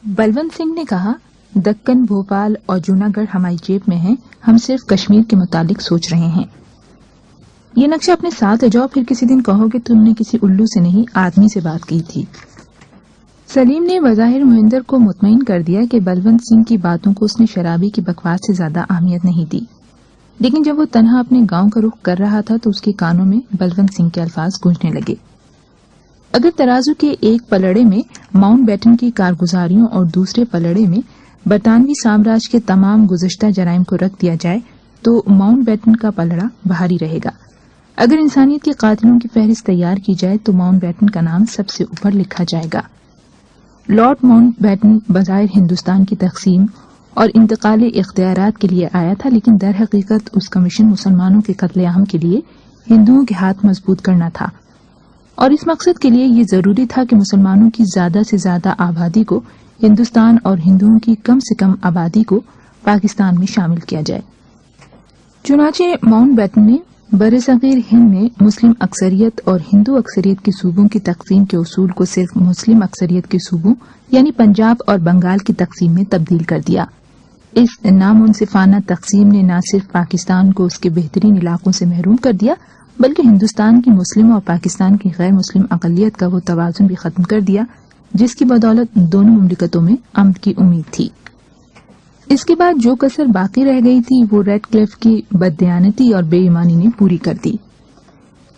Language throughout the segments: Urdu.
بلونت سنگھ نے کہا، دکن، بھوپال اور جوناگڑھ ہماری جیب میں ہیں، ہم صرف کشمیر کے متعلق سوچ رہے ہیں۔ یہ نقشہ اپنے ساتھ لے جاؤ، پھر کسی دن کہو کہ تم نے کسی الو سے نہیں آدمی سے بات کی تھی۔ سلیم نے بظاہر مہندر کو مطمئن کر دیا کہ بلونت سنگھ کی باتوں کو اس نے شرابی کی بکواس سے زیادہ اہمیت نہیں دی، لیکن جب وہ تنہا اپنے گاؤں کا رخ کر رہا تھا تو اس کے کانوں میں بلونت سنگھ کے الفاظ گونجنے لگے۔ اگر ترازو کے ایک پلڑے میں ماؤنٹ بیٹن کی کارگزاریوں اور دوسرے پلڑے میں برطانوی سامراج کے تمام گزشتہ جرائم کو رکھ دیا جائے تو ماؤنٹ بیٹن کا پلڑا بھاری رہے گا۔ اگر انسانیت کے قاتلوں کی فہرست تیار کی جائے تو ماؤنٹ بیٹن کا نام سب سے اوپر لکھا جائے گا۔ لارڈ ماؤنٹ بیٹن بظاہر ہندوستان کی تقسیم اور انتقال اختیارات کے لیے آیا تھا، لیکن در حقیقت اس کا مشن مسلمانوں کے قتل عام کے لیے ہندوؤں کے ہاتھ مضبوط کرنا تھا، اور اس مقصد کے لیے یہ ضروری تھا کہ مسلمانوں کی زیادہ سے زیادہ آبادی کو ہندوستان اور ہندوؤں کی کم سے کم آبادی کو پاکستان میں شامل کیا جائے۔ چنانچہ ماؤنٹ بیٹن نے برصغیر ہند میں مسلم اکثریت اور ہندو اکثریت کے صوبوں کی تقسیم کے اصول کو صرف مسلم اکثریت کے صوبوں یعنی پنجاب اور بنگال کی تقسیم میں تبدیل کر دیا۔ اس نامنصفانہ تقسیم نے نہ صرف پاکستان کو اس کے بہترین علاقوں سے محروم کر دیا، بلکہ ہندوستان کی مسلم اور پاکستان کی غیر مسلم اقلیت کا وہ توازن بھی ختم کر دیا جس کی بدولت دونوں مملکتوں میں امن کی امید تھی۔ اس کے بعد جو کسر باقی رہ گئی تھی وہ ریڈ کلف کی بددیانتی اور بے ایمانی نے پوری کر دی۔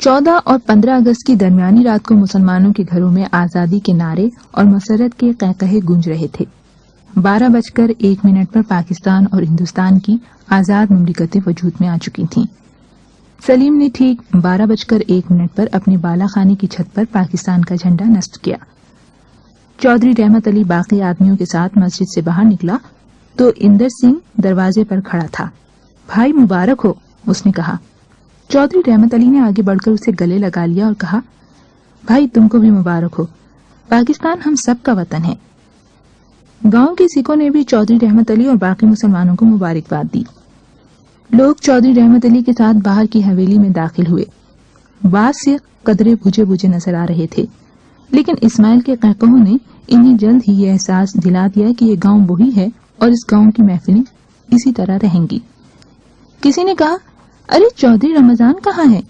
14 اور 15 اگست کی درمیانی رات کو مسلمانوں کے گھروں میں آزادی کے نعرے اور مسرت کے قہقہے گونج رہے تھے۔ 12:01 پر پاکستان اور ہندوستان کی آزاد مملکتیں وجود میں آ چکی تھیں۔ سلیم نے ٹھیک 12:01 پر اپنے بالا خانے کی چھت پر پاکستان کا جھنڈا نصب کیا۔ چودھری رحمت علی باقی آدمیوں کے ساتھ مسجد سے باہر نکلا تو اندر سنگھ دروازے پر کھڑا تھا۔ بھائی مبارک ہو، اس نے کہا۔ چودھری رحمت علی نے آگے بڑھ کر اسے گلے لگا لیا اور کہا، بھائی تم کو بھی مبارک ہو، پاکستان ہم سب کا وطن ہے۔ گاؤں کے سکھوں نے بھی چودھری رحمت علی اور باقی مسلمانوں کو مبارکباد دی۔ لوگ چودھری رحمت علی کے ساتھ باہر کی حویلی میں داخل ہوئے۔ بعض سکھ قدرے بجھے بجھے نظر آ رہے تھے، لیکن اسماعیل کے قہقہوں نے انہیں جلد ہی یہ احساس دلا دیا کہ یہ گاؤں وہی ہے اور اس گاؤں کی محفلیں اسی طرح رہیں گی۔ کسی نے کہا، ارے چودھری رمضان کہاں ہے؟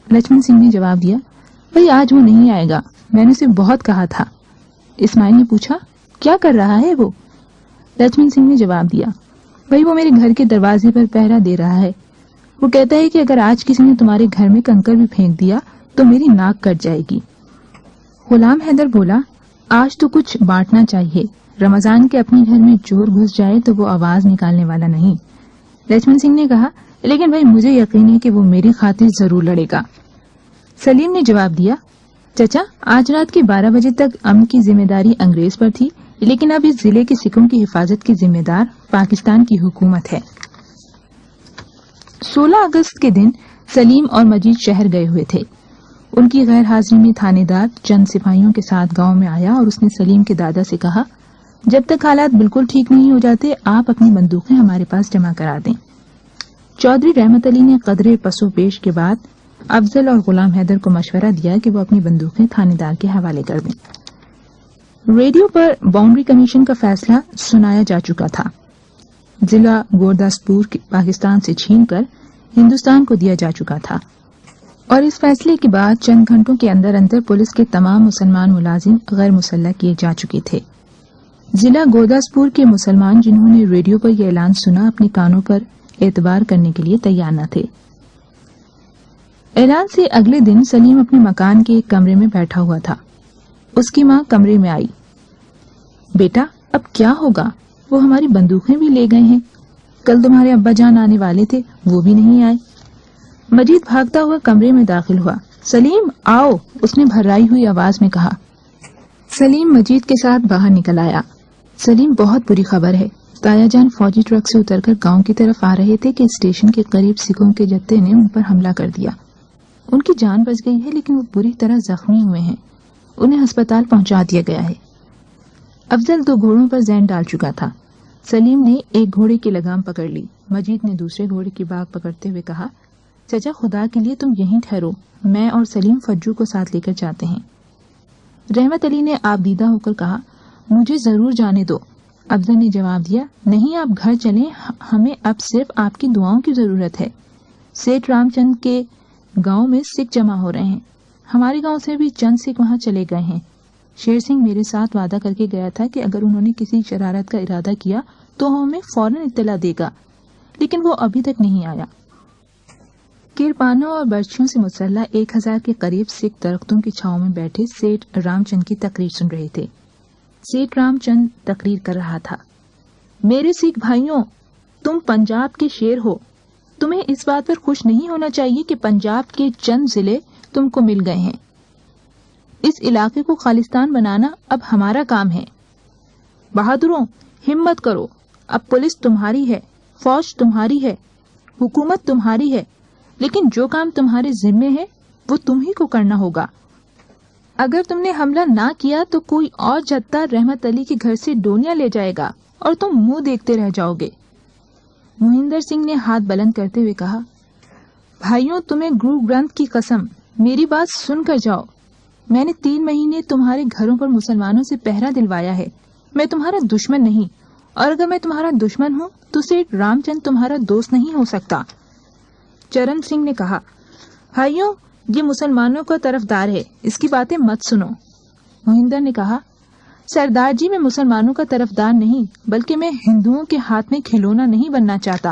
لچمن سنگھ نے جواب دیا، بھائی آج وہ نہیں آئے گا، میں نے اسے بہت کہا تھا۔ اسماعیل نے پوچھا، کیا کر رہا ہے وہ؟ لچمن سنگھ نے جواب دیا، بھائی وہ میرے گھر کے دروازے پر پہرا دے رہا ہے، وہ کہتا ہے کہ اگر آج کسی نے تمہارے گھر میں کنکر بھی پھینک دیا تو میری ناک کٹ جائے گی۔ غلام حیدر بولا، آج تو کچھ بانٹنا چاہیے، رمضان کے اپنے گھر میں چور گھس جائے تو وہ آواز نکالنے والا نہیں۔ لچمن سنگھ نے کہا، لیکن بھائی مجھے یقین ہے کہ وہ میری خاطر ضرور لڑے گا۔ سلیم نے جواب دیا، چچا آج رات کے 12 بجے تک امن کی ذمہ داری انگریز پر تھی، لیکن اب اس ضلع کے سکھوں کی حفاظت کی ذمہ دار پاکستان کی حکومت ہے۔ 16 اگست کے دن سلیم اور مجید شہر گئے ہوئے تھے۔ ان کی غیر حاضری میں تھانے دار چند سپاہیوں کے ساتھ گاؤں میں آیا اور اس نے سلیم کے دادا سے کہا، جب تک حالات بالکل ٹھیک نہیں ہو جاتے آپ اپنی بندوقیں ہمارے پاس جمع کرا دیں۔ چودھری رحمت علی نے قدرے پس و پیش کے بعد افضل اور غلام حیدر کو مشورہ دیا کہ وہ اپنی بندوقیں تھانے دار کے حوالے کر دیں۔ ریڈیو پر باؤنڈری کمیشن کا فیصلہ سنایا جا چکا تھا۔ ضلع گورداسپور پاکستان سے چھین کر ہندوستان کو دیا جا چکا تھا، اور اس فیصلے کے بعد چند گھنٹوں کے اندر اندر پولیس کے تمام مسلمان ملازم غیر مسلح کیے جا چکے تھے۔ ضلع گورداسپور کے مسلمان جنہوں نے ریڈیو پر یہ اعلان سنا اپنے کانوں پر اعتبار کرنے کے لیے تیار نہ تھے۔ اعلان سے اگلے دن سلیم اپنے مکان کے ایک کمرے میں بیٹھا ہوا تھا۔ اس کی ماں کمرے میں آئی، بیٹا اب کیا ہوگا؟ وہ ہماری بندوقیں بھی لے گئے ہیں، کل تمہارے ابا جان آنے والے تھے وہ بھی نہیں آئے۔ مجید بھاگتا ہوا کمرے میں داخل ہوا۔ سلیم آؤ، اس نے بھرائی ہوئی آواز میں کہا۔ سلیم مجید کے ساتھ باہر نکل آیا۔ سلیم بہت بری خبر ہے، تایا جان فوجی ٹرک سے اتر کر گاؤں کی طرف آ رہے تھے کہ اسٹیشن کے قریب سکھوں کے جتھے نے ان پر حملہ کر دیا۔ ان کی جان بچ گئی ہے لیکن وہ بری طرح زخمی ہوئے ہیں، انہیں ہسپتال پہنچا دیا گیا ہے۔ افضل 2 گھوڑوں پر زین ڈال چکا تھا۔ سلیم نے ایک گھوڑے کی لگام پکڑ لی، مجید نے دوسرے گھوڑے کی باگ پکڑتے ہوئے کہا، چچا خدا کے لیے تم یہیں ٹھہرو، میں اور سلیم فجو کو ساتھ لے کر جاتے ہیں۔ رحمت علی نے آپ دیدہ ہو کر کہا، مجھے ضرور جانے دو۔ افضل نے جواب دیا، نہیں آپ گھر چلیں، ہمیں اب صرف آپ کی دعاؤں کی ضرورت ہے۔ سیٹھ رام چند کے گاؤں میں سکھ جمع ہو رہے ہیں، ہمارے گاؤں سے بھی چند سکھ وہاں چلے گئے ہیں۔ شیر سنگھ میرے ساتھ وعدہ کر کے گیا تھا کہ اگر انہوں نے کسی شرارت کا ارادہ کیا تو ہمیں فوراً اطلاع دے گا، لیکن وہ ابھی تک نہیں آیا۔ کرپانوں اور برچھیوں سے مسلح 1000 کے قریب سکھ درختوں کی چھاؤں میں بیٹھے سیٹھ رام چند کی تقریر سن رہے تھے۔ سیٹھ رام چند تقریر کر رہا تھا، میرے سکھ بھائیوں، تم پنجاب کے شیر ہو، تمہیں اس بات پر خوش نہیں ہونا چاہیے کہ پنجاب کے چند ضلع تم کو مل گئے ہیں۔ اس علاقے کو خالصتان بنانا اب ہمارا کام ہے۔ بہادروں، ہمت کرو، اب پولیس تمہاری ہے، فوج تمہاری ہے، حکومت تمہاری ہے، لیکن جو کام تمہارے ذمے ہے وہ تم ہی کو کرنا ہوگا۔ اگر تم نے حملہ نہ کیا تو کوئی اور جتھا رحمت علی کے گھر سے ڈولیاں لے جائے گا اور تم منہ دیکھتے رہ جاؤ گے۔ مہندر سنگھ نے ہاتھ بلند کرتے ہوئے کہا، بھائیوں، تمہیں گرو گرنتھ کی قسم، میری بات سن کر جاؤ۔ میں نے 3 مہینے تمہارے گھروں پر مسلمانوں سے پہرا دلوایا ہے۔ میں تمہارا دشمن نہیں، اور اگر میں تمہارا دشمن ہوں تو سیٹھ رام چند تمہارا دوست نہیں ہو سکتا۔ چرن سنگھ نے کہا، بھائیوں، یہ مسلمانوں کا طرفدار ہے، اس کی باتیں مت سنو۔ مہندر نے کہا، سردار جی، میں مسلمانوں کا طرفدار نہیں، بلکہ میں ہندوؤں کے ہاتھ میں کھلونا نہیں بننا چاہتا۔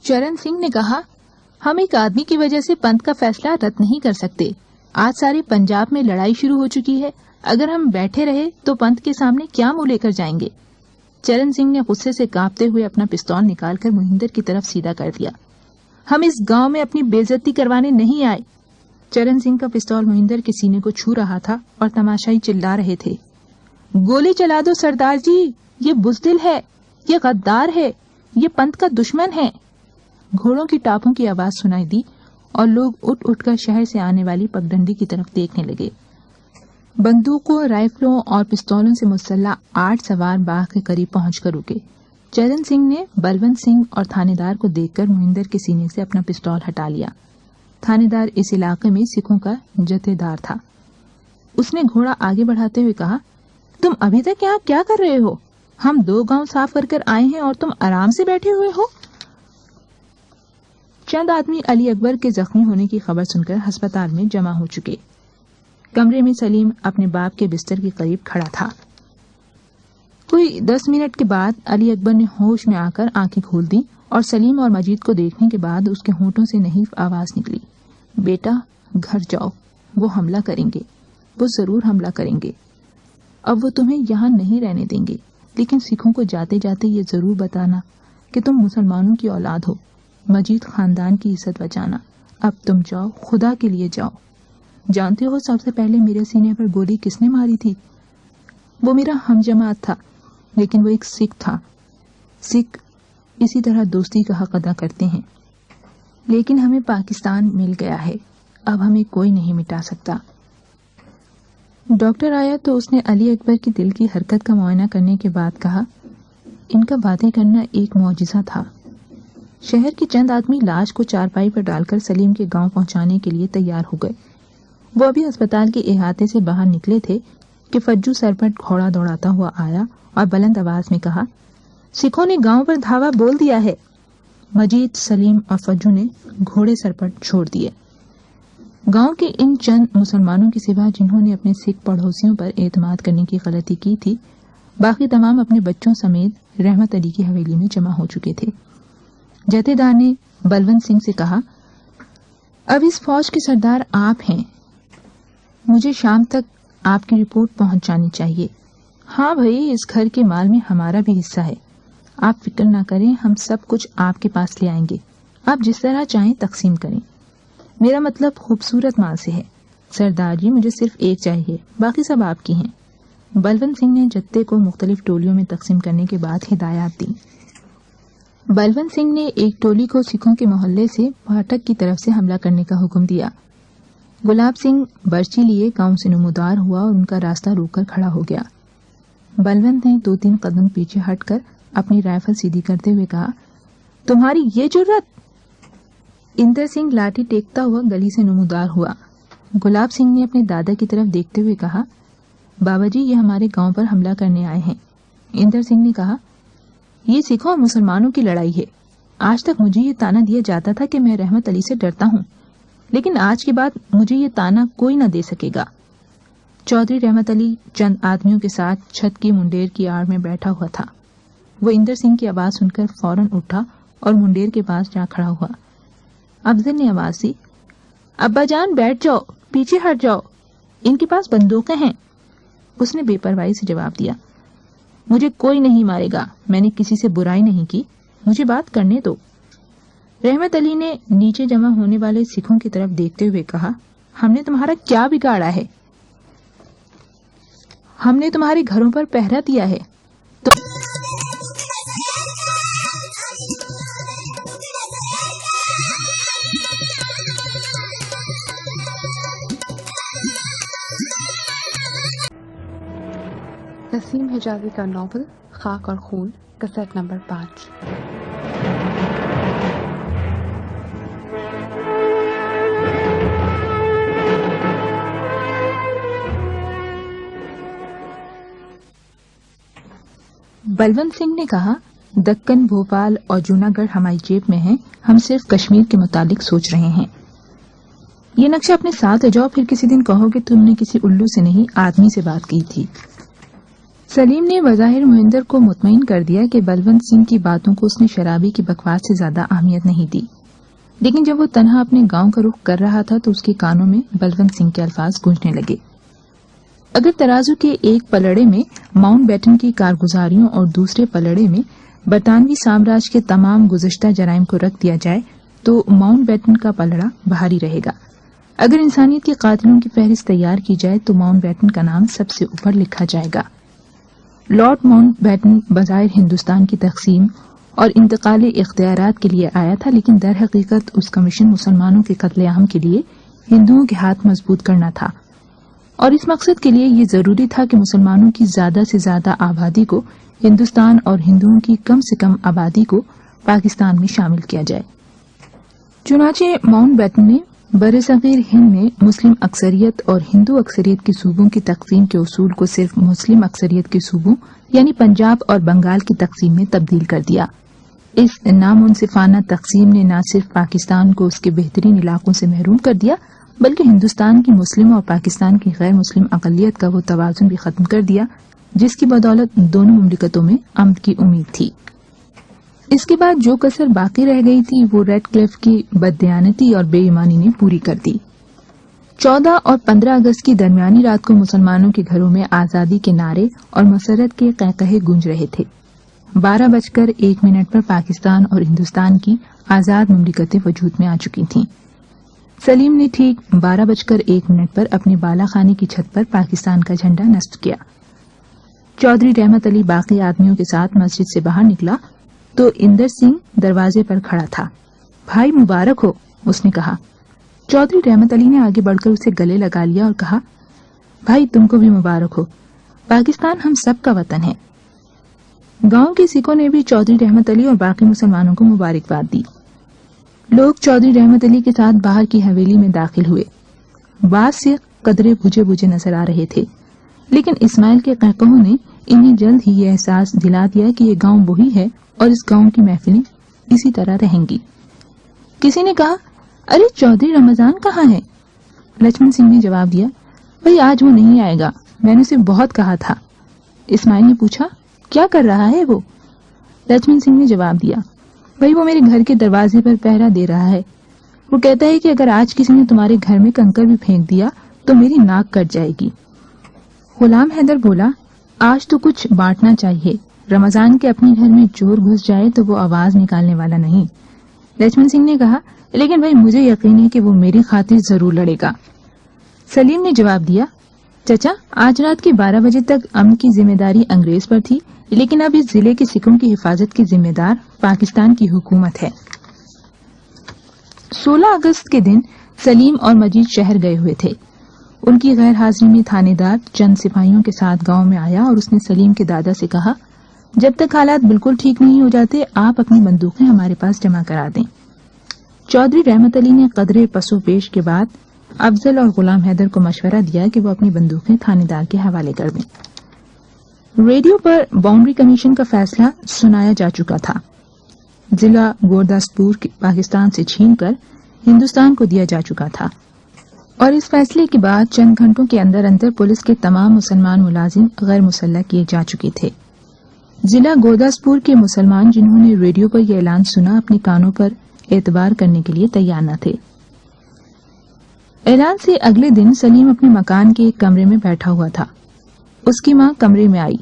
چرن سنگھ نے کہا، ہم ایک آدمی کی وجہ سے پنتھ کا فیصلہ رد نہیں کر سکتے۔ آج سارے پنجاب میں لڑائی شروع ہو چکی ہے، اگر ہم بیٹھے رہے تو پنتھ کے سامنے کیا منہ لے کر جائیں گے؟ چرن سنگھ نے غصے سے کانپتے ہوئے اپنا پستول نکال کر مہندر کی طرف سیدھا کر دیا۔ ہم اس گاؤں میں اپنی بے عزتی کروانے نہیں آئے۔ چرن سنگھ کا پستول مہندر کے سینے کو چھو رہا تھا اور تماشائی چلا رہے تھے، گولی چلا دو سردار جی، یہ بزدل ہے، یہ غدار ہے، یہ پنتھ کا دشمن ہے۔ گھوڑوں کی ٹاپوں کی آواز سنائی دی اور لوگ اٹھ اٹھ کر شہر سے آنے والی پگڈنڈی کی طرف دیکھنے لگے۔ بندوقوں، رائفلوں اور پستولوں سے مسلح 8 سوار باغ کے قریب پہنچ کر رکے۔ چرن سنگھ نے بلونت سنگھ اور تھانے دار کو دیکھ کر مہندر کے سینے سے اپنا پستول ہٹا لیا۔ تھانے دار اس علاقے میں سکھوں کا جتھے دار تھا۔ اس نے گھوڑا آگے بڑھاتے ہوئے کہا، تم ابھی تک یہاں کیا کر رہے ہو؟ ہم 2 گاؤں صاف کر آئے ہیں اور تم آرام سے بیٹھے ہوئے ہو۔ چند آدمی علی اکبر کے زخمی ہونے کی خبر سن کر ہسپتال میں جمع ہو چکے۔ کمرے میں سلیم اپنے باپ کے بستر کے قریب کھڑا تھا۔ کوئی 10 منٹ کے بعد علی اکبر نے ہوش میں آ کر آنکھیں کھول دی اور سلیم اور مجید کو دیکھنے کے بعد اس کے ہونٹوں سے نحیف آواز نکلی، بیٹا گھر جاؤ، وہ حملہ کریں گے، وہ ضرور حملہ کریں گے۔ اب وہ تمہیں یہاں نہیں رہنے دیں گے، لیکن سکھوں کو جاتے جاتے یہ ضرور بتانا کہ تم مسلمانوں کی اولاد ہو، مجید خاندان کی عزت بچانا۔ اب تم جاؤ، خدا کے لیے جاؤ۔ جانتے ہو سب سے پہلے میرے سینے پر گولی کس نے ماری تھی؟ وہ میرا ہم جماعت تھا، لیکن وہ ایک سکھ تھا۔ سکھ اسی طرح دوستی کا حق ادا کرتے ہیں، لیکن ہمیں پاکستان مل گیا ہے، اب ہمیں کوئی نہیں مٹا سکتا۔ ڈاکٹر آیا تو اس نے علی اکبر کی دل کی حرکت کا معائنہ کرنے کے بعد کہا، ان کا باتیں کرنا ایک معجزہ تھا۔ شہر کے چند آدمی لاش کو چارپائی پر ڈال کر سلیم کے گاؤں پہنچانے کے لیے تیار ہو گئے۔ وہ ابھی اسپتال کے احاطے سے باہر نکلے تھے کہ فجو سر پر گھوڑا دوڑاتا ہوا آیا اور بلند آواز میں کہا، سکھوں نے گاؤں پر دھاوا بول دیا ہے۔ مجید، سلیم اور فجو نے گھوڑے سر پر چھوڑ دیے۔ گاؤں کے ان چند مسلمانوں کے سوا جنہوں نے اپنے سکھ پڑوسیوں پر اعتماد کرنے کی غلطی کی تھی، باقی تمام اپنے بچوں سمیت رحمت علی کی حویلی میں جمع ہو چکے تھے۔ جتھے دار نے بلونت سنگھ سے کہا، اب اس فوج کے سردار آپ ہیں، مجھے شام تک آپ کی رپورٹ پہنچ جانی چاہیے۔ ہاں بھائی، اس گھر کے مال میں ہمارا بھی حصہ ہے، آپ فکر نہ کریں، ہم سب کچھ آپ کے پاس لے آئیں گے، آپ جس طرح چاہیں تقسیم کریں۔ میرا مطلب خوبصورت مال سے ہے سردار جی، مجھے صرف ایک چاہیے، باقی سب آپ کی ہیں۔ بلونت سنگھ نے جتھے کو مختلف ٹولیوں میں تقسیم کرنے کے بعد ہدایات دی۔ بلونت سنگھ نے ایک ٹولی کو سکھوں کے محلے سے پھاٹک کی طرف سے حملہ کرنے کا حکم دیا۔ گلاب سنگھ برچی لیے گاؤں سے نمودار ہوا اور ان کا راستہ روک کر کھڑا ہو گیا۔ بلونت نے 2-3 قدم پیچھے ہٹ کر اپنی رائفل سیدھی کرتے ہوئے کہا، تمہاری یہ جرت؟ اندر سنگھ لاٹھی ٹیکتا ہوا گلی سے نمودار ہوا۔ گلاب سنگھ نے اپنے دادا کی طرف دیکھتے ہوئے کہا، بابا جی یہ ہمارے گاؤں پر حملہ کرنے آئے ہیں۔ اندر سنگھ نے کہا، یہ سکھوں اور مسلمانوں کی لڑائی ہے۔ آج تک مجھے یہ تانا دیا جاتا تھا کہ میں رحمت علی سے ڈرتا ہوں، لیکن آج کے بعد مجھے یہ تانا کوئی نہ دے سکے گا۔ چودھری رحمت علی چند آدمیوں کے ساتھ چھت کی منڈیر کی آڑ میں بیٹھا ہوا تھا۔ وہ اندر سنگھ کی آواز سن کر فوراً اٹھا اور منڈیر کے پاس جا کھڑا ہوا۔ افضل نے آواز دی، ابا جان بیٹھ جاؤ، پیچھے ہٹ جاؤ، ان کے پاس بندوقیں ہیں۔ اس نے بے پرواہی سے جواب دیا، مجھے کوئی نہیں مارے گا، میں نے کسی سے برائی نہیں کی، مجھے بات کرنے دو۔ رحمت علی نے نیچے جمع ہونے والے سکھوں کی طرف دیکھتے ہوئے کہا، ہم نے تمہارا کیا بگاڑا ہے؟ ہم نے تمہارے گھروں پر پہرا دیا ہے۔ نسیم حجازی کا ناول خاک اور خون، کیسٹ نمبر 5۔ بلونت سنگھ نے کہا، دکن، بھوپال اور جوناگڑھ ہماری جیب میں ہیں، ہم صرف کشمیر کے متعلق سوچ رہے ہیں۔ یہ نقشہ اپنے ساتھ لے جاؤ، پھر کسی دن کہو کہ تم نے کسی الو سے نہیں آدمی سے بات کی تھی۔ سلیم نے بظاہر مہندر کو مطمئن کر دیا کہ بلونت سنگھ کی باتوں کو اس نے شرابی کی بکواس سے زیادہ اہمیت نہیں دی، لیکن جب وہ تنہا اپنے گاؤں کا رخ کر رہا تھا تو اس کے کانوں میں بلونت سنگھ کے الفاظ گونجنے لگے۔ اگر ترازو کے ایک پلڑے میں ماؤنٹ بیٹن کی کارگزاریوں اور دوسرے پلڑے میں برطانوی سامراج کے تمام گزشتہ جرائم کو رکھ دیا جائے تو ماؤنٹ بیٹن کا پلڑا بھاری رہے گا۔ اگر انسانیت کے قاتلوں کی فہرست تیار کی جائے تو ماؤنٹ بیٹن کا نام سب سے اوپر لکھا جائے گا۔ لارڈ ماؤنٹ بیٹن بظاہر ہندوستان کی تقسیم اور انتقال اختیارات کے لیے آیا تھا، لیکن در حقیقت اس کا مشن مسلمانوں کے قتل عام کے لیے ہندوؤں کے ہاتھ مضبوط کرنا تھا، اور اس مقصد کے لیے یہ ضروری تھا کہ مسلمانوں کی زیادہ سے زیادہ آبادی کو ہندوستان اور ہندوؤں کی کم سے کم آبادی کو پاکستان میں شامل کیا جائے۔ چنانچہ ماؤنٹ بیٹن نے برصغیر ہند میں مسلم اکثریت اور ہندو اکثریت کے صوبوں کی تقسیم کے اصول کو صرف مسلم اکثریت کے صوبوں یعنی پنجاب اور بنگال کی تقسیم میں تبدیل کر دیا۔ اس نامنصفانہ تقسیم نے نہ صرف پاکستان کو اس کے بہترین علاقوں سے محروم کر دیا، بلکہ ہندوستان کی مسلم اور پاکستان کی غیر مسلم اقلیت کا وہ توازن بھی ختم کر دیا جس کی بدولت دونوں مملکتوں میں امن کی امید تھی۔ اس کے بعد جو کسر باقی رہ گئی تھی وہ ریڈ کلف کی بددیانتی اور بے ایمانی نے پوری کر دی۔ 14 اور 15 اگست کی درمیانی رات کو مسلمانوں کے گھروں میں آزادی کے نعرے اور مسرت کے قہقہے گونج رہے تھے۔ 12:01 پر پاکستان اور ہندوستان کی آزاد مملکتیں وجود میں آ چکی تھیں۔ سلیم نے ٹھیک 12:01 پر اپنے بالا خانے کی چھت پر پاکستان کا جھنڈا نصب کیا۔ چودھری رحمت علی باقی آدمیوں کے ساتھ مسجد سے باہر نکلا تو اندر سنگھ دروازے پر کھڑا تھا۔ بھائی مبارک ہو، اس نے کہا۔ چودھری رحمت علی نے آگے بڑھ کر اسے گلے لگا لیا اور کہا، بھائی تم کو بھی مبارک ہو، پاکستان ہم سب کا وطن ہے۔ گاؤں کے سکھوں نے بھی چودھری رحمت علی اور باقی مسلمانوں کو مبارکباد دی۔ لوگ چودھری رحمت علی کے ساتھ باہر کی حویلی میں داخل ہوئے۔ بعض سے قدرے بجھے بجھے نظر آ رہے تھے، لیکن اسماعیل کے قہقہوں نے انہیں جلد ہی یہ احساس دلا دیا کہ یہ گاؤں وہی ہے اور اس گاؤں کی محفلیں اسی طرح رہیں گی۔ کسی نے کہا، ارے چودھری رمضان کہاں ہے؟ لچمن سنگھ نے جواب دیا، بھئی آج وہ نہیں آئے گا، میں نے اسے بہت کہا تھا۔ اسماعیل نے پوچھا، کیا کر رہا ہے وہ؟ لچمن سنگھ نے جواب دیا، بھئی وہ میرے گھر کے دروازے پر پہرا دے رہا ہے۔ وہ کہتا ہے کہ اگر آج کسی نے تمہارے گھر میں کنکر بھی پھینک دیا تو میری ناک کٹ جائے گی۔ غلام حیدر بولا، آج تو کچھ بانٹنا چاہیے، رمضان کے اپنے گھر میں چور گھس جائے تو وہ آواز نکالنے والا نہیں۔ لچمن سنگھ نے کہا، لیکن بھائی مجھے یقین ہے کہ وہ میری خاطر ضرور لڑے گا۔ سلیم نے جواب دیا، چچا آج رات کے 12 بجے تک امن کی ذمہ داری انگریز پر تھی، لیکن اب اس ضلع کے سکھوں کی حفاظت کی ذمہ دار پاکستان کی حکومت ہے۔ 16 اگست کے دن سلیم اور مجید شہر گئے ہوئے تھے۔ ان کی غیر حاضری میں تھانے دار چند سپاہیوں کے ساتھ گاؤں میں آیا اور اس نے سلیم کے دادا سے کہا، جب تک حالات بالکل ٹھیک نہیں ہو جاتے آپ اپنی بندوقیں ہمارے پاس جمع کرا دیں۔ چودھری رحمت علی نے قدرے پسو پیش کے بعد افضل اور غلام حیدر کو مشورہ دیا کہ وہ اپنی بندوقیں تھانے دار کے حوالے کر دیں۔ ریڈیو پر باؤنڈری کمیشن کا فیصلہ سنایا جا چکا تھا۔ ضلع گورداسپور پاکستان سے چھین کر ہندوستان کو دیا جا چکا تھا، اور اس فیصلے کے بعد چند گھنٹوں کے اندر اندر پولیس کے تمام مسلمان ملازم غیر مسلح کیے جا چکے تھے۔ ضلع گورداسپور کے مسلمان جنہوں نے ریڈیو پر یہ اعلان سنا اپنے کانوں پر اعتبار کرنے کے لیے تیار نہ تھے۔ اعلان سے اگلے دن سلیم اپنے مکان کے ایک کمرے میں بیٹھا ہوا تھا۔ اس کی ماں کمرے میں آئی۔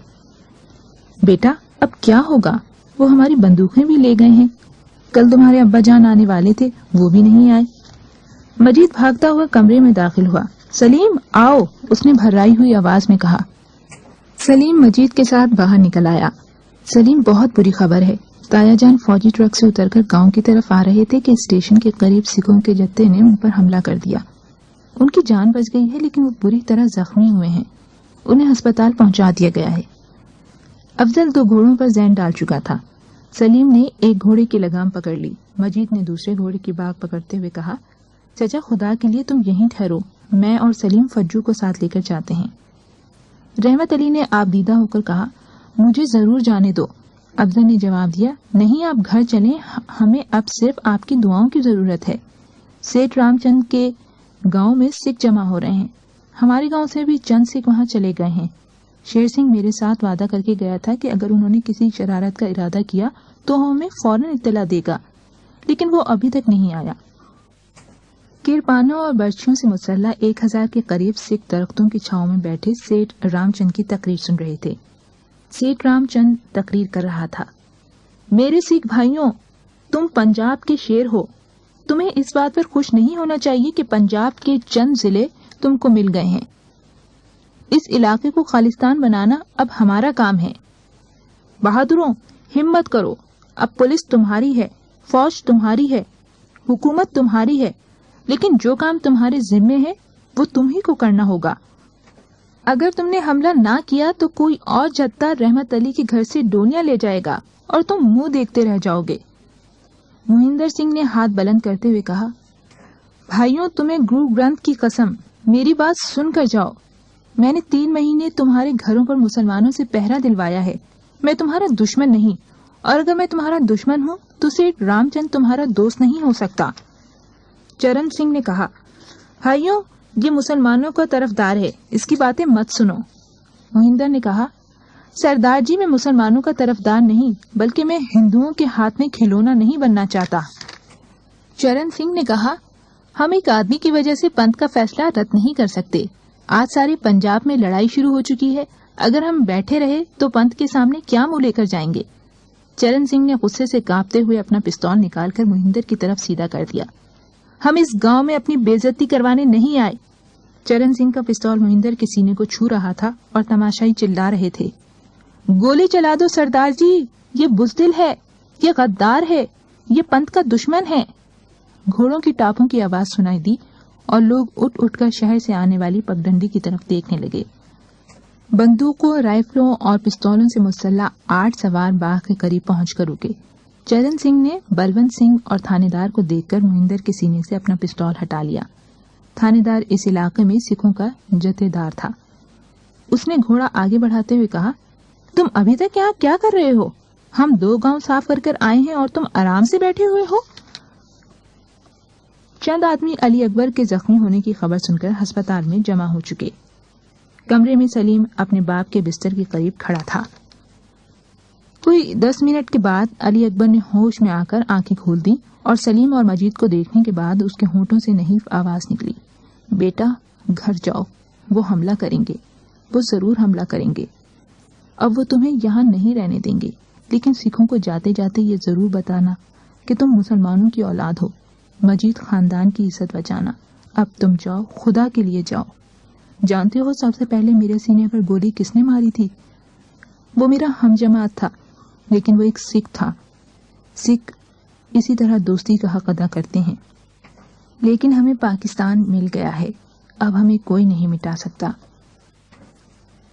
بیٹا اب کیا ہوگا؟ وہ ہماری بندوقیں بھی لے گئے ہیں، کل تمہارے ابا جان آنے والے تھے، وہ بھی نہیں آئے۔ مجید بھاگتا ہوا کمرے میں داخل ہوا۔ سلیم آؤ، اس نے بھرائی ہوئی آواز میں کہا۔ سلیم مجید کے ساتھ باہر نکل آیا۔ سلیم بہت بری خبر ہے، تایا جان فوجی ٹرک سے اتر کر گاؤں کی طرف آ رہے تھے کہ اسٹیشن کے قریب سکھوں کے جتھے نے ان پر حملہ کر دیا۔ ان کی جان بچ گئی ہے لیکن وہ بری طرح زخمی ہوئے ہیں، انہیں ہسپتال پہنچا دیا گیا ہے۔ افضل 2 گھوڑوں پر زین ڈال چکا تھا۔ سلیم نے ایک گھوڑے کی لگام پکڑ لی۔ مجید نے دوسرے گھوڑے کی باگ پکڑتے ہوئے کہا، چچا خدا کے لیے تم یہیں ٹھہرو، میں اور سلیم فجو کو ساتھ لے کر جاتے ہیں۔ رحمت علی نے آپ دیدہ ہو کر کہا، مجھے ضرور جانے دو۔ افضل نے جواب دیا، نہیں آپ گھر چلیں، ہمیں اب صرف آپ کی دعاؤں کی ضرورت ہے۔ سیٹھ رام چند کے گاؤں میں سکھ جمع ہو رہے ہیں، ہمارے گاؤں سے بھی چند سکھ وہاں چلے گئے ہیں۔ شیر سنگھ میرے ساتھ وعدہ کر کے گیا تھا کہ اگر انہوں نے کسی شرارت کا ارادہ کیا تو ہمیں فوراً اطلاع دے گا، لیکن وہ ابھی تک نہیں آیا۔ کرپانوں اور برچھیوں سے مسلح 1000 کے قریب سکھ درختوں کی چھاؤں میں بیٹھے سیٹھ رام چند کی تقریر سن رہے تھے۔ سیٹھ رام چند تقریر کر رہا تھا، میرے سکھ بھائیوں، تم پنجاب کے شیر ہو، تمہیں اس بات پر خوش نہیں ہونا چاہیے کہ پنجاب کے چند ضلع تم کو مل گئے ہیں۔ اس علاقے کو خالصتان بنانا اب ہمارا کام ہے۔ بہادروں ہمت کرو، اب پولیس تمہاری ہے، فوج تمہاری ہے، حکومت تمہاری ہے، لیکن جو کام تمہارے ذمے ہے وہ تم ہی کو کرنا ہوگا۔ اگر تم نے حملہ نہ کیا تو کوئی اور جتھا رحمت علی کے گھر سے ڈونیاں لے جائے گا اور تم منہ دیکھتے رہ جاؤ گے۔ مہندر سنگھ نے ہاتھ بلند کرتے ہوئے کہا، بھائیوں تمہیں گرو گرنتھ کی قسم، میری بات سن کر جاؤ۔ میں نے 3 مہینے تمہارے گھروں پر مسلمانوں سے پہرا دلوایا ہے، میں تمہارا دشمن نہیں، اور اگر میں تمہارا دشمن ہوں تو سیٹھ رام چند تمہارا دوست نہیں ہو سکتا۔ چرن سنگھ نے کہا، بھائیوں یہ مسلمانوں کا طرفدار ہے، اس کی باتیں مت سنو۔ مہندر نے کہا، سردار جی میں مسلمانوں کا طرفدار نہیں بلکہ میں ہندوؤں کے ہاتھ میں کھلونا نہیں بننا چاہتا۔ چرن سنگھ نے کہا، ہم ایک آدمی کی وجہ سے پنتھ کا فیصلہ رد نہیں کر سکتے۔ آج سارے پنجاب میں لڑائی شروع ہو چکی ہے، اگر ہم بیٹھے رہے تو پنتھ کے سامنے کیا منہ لے کر جائیں گے؟ چرن سنگھ نے غصے سے کانپتے ہوئے اپنا پستول نکال کر مہندر کی طرف سیدھا کر دیا۔ ہم اس گاؤں میں اپنی بے عزتی کروانے نہیں آئے۔ چرن سنگھ کا پستول مہندر کے سینے کو چھو رہا تھا اور تماشائی چلا رہے تھے، گولی چلا دو سردار جی، یہ بزدل ہے، یہ غدار ہے، یہ پنتھ کا دشمن ہے۔ گھوڑوں کی ٹاپوں کی آواز سنائی دی اور لوگ اٹھ اٹھ کر شہر سے آنے والی پگڈنڈی کی طرف دیکھنے لگے۔ بندوقوں، رائفلوں اور پستولوں سے مسلح 8 سوار باغ کے قریب پہنچ کر رکے۔ چرن سنگھ نے بلونت سنگھ اور تھانے دار کو دیکھ کر مہندر کے سینے سے اپنا پستول ہٹا لیا۔ تھانے دار اس علاقے میں سکھوں کا جتھے دار تھا۔ اس نے گھوڑا آگے بڑھاتے ہوئے کہا، تم ابھی تک یہاں کیا کر رہے ہو؟ ہم 2 گاؤں صاف کر کر آئے ہیں اور تم آرام سے بیٹھے ہوئے ہو؟ چند آدمی علی اکبر کے زخمی ہونے کی خبر سن کر ہسپتال میں جمع ہو چکے۔ کمرے میں سلیم اپنے باپ کے بستر کے قریب کھڑا تھا۔ کوئی 10 منٹ کے بعد علی اکبر نے ہوش میں آ کر آنکھیں کھول دیں اور سلیم اور مجید کو دیکھنے کے بعد اس کے ہونٹوں سے نحیف آواز نکلی، بیٹا گھر جاؤ، وہ حملہ کریں گے، وہ ضرور حملہ کریں گے۔ اب وہ تمہیں یہاں نہیں رہنے دیں گے، لیکن سکھوں کو جاتے جاتے یہ ضرور بتانا کہ تم مسلمانوں کی اولاد ہو، مجید خاندان کی عزت بچانا۔ اب تم جاؤ، خدا کے لیے جاؤ۔ جانتے ہو سب سے پہلے میرے سینے پر گولی کس نے ماری تھی؟ وہ میرا ہم جماعت تھا، لیکن وہ ایک سکھ تھا۔ سکھ اسی طرح دوستی کا حق ادا کرتے ہیں، لیکن ہمیں پاکستان مل گیا ہے، اب ہمیں کوئی نہیں مٹا سکتا۔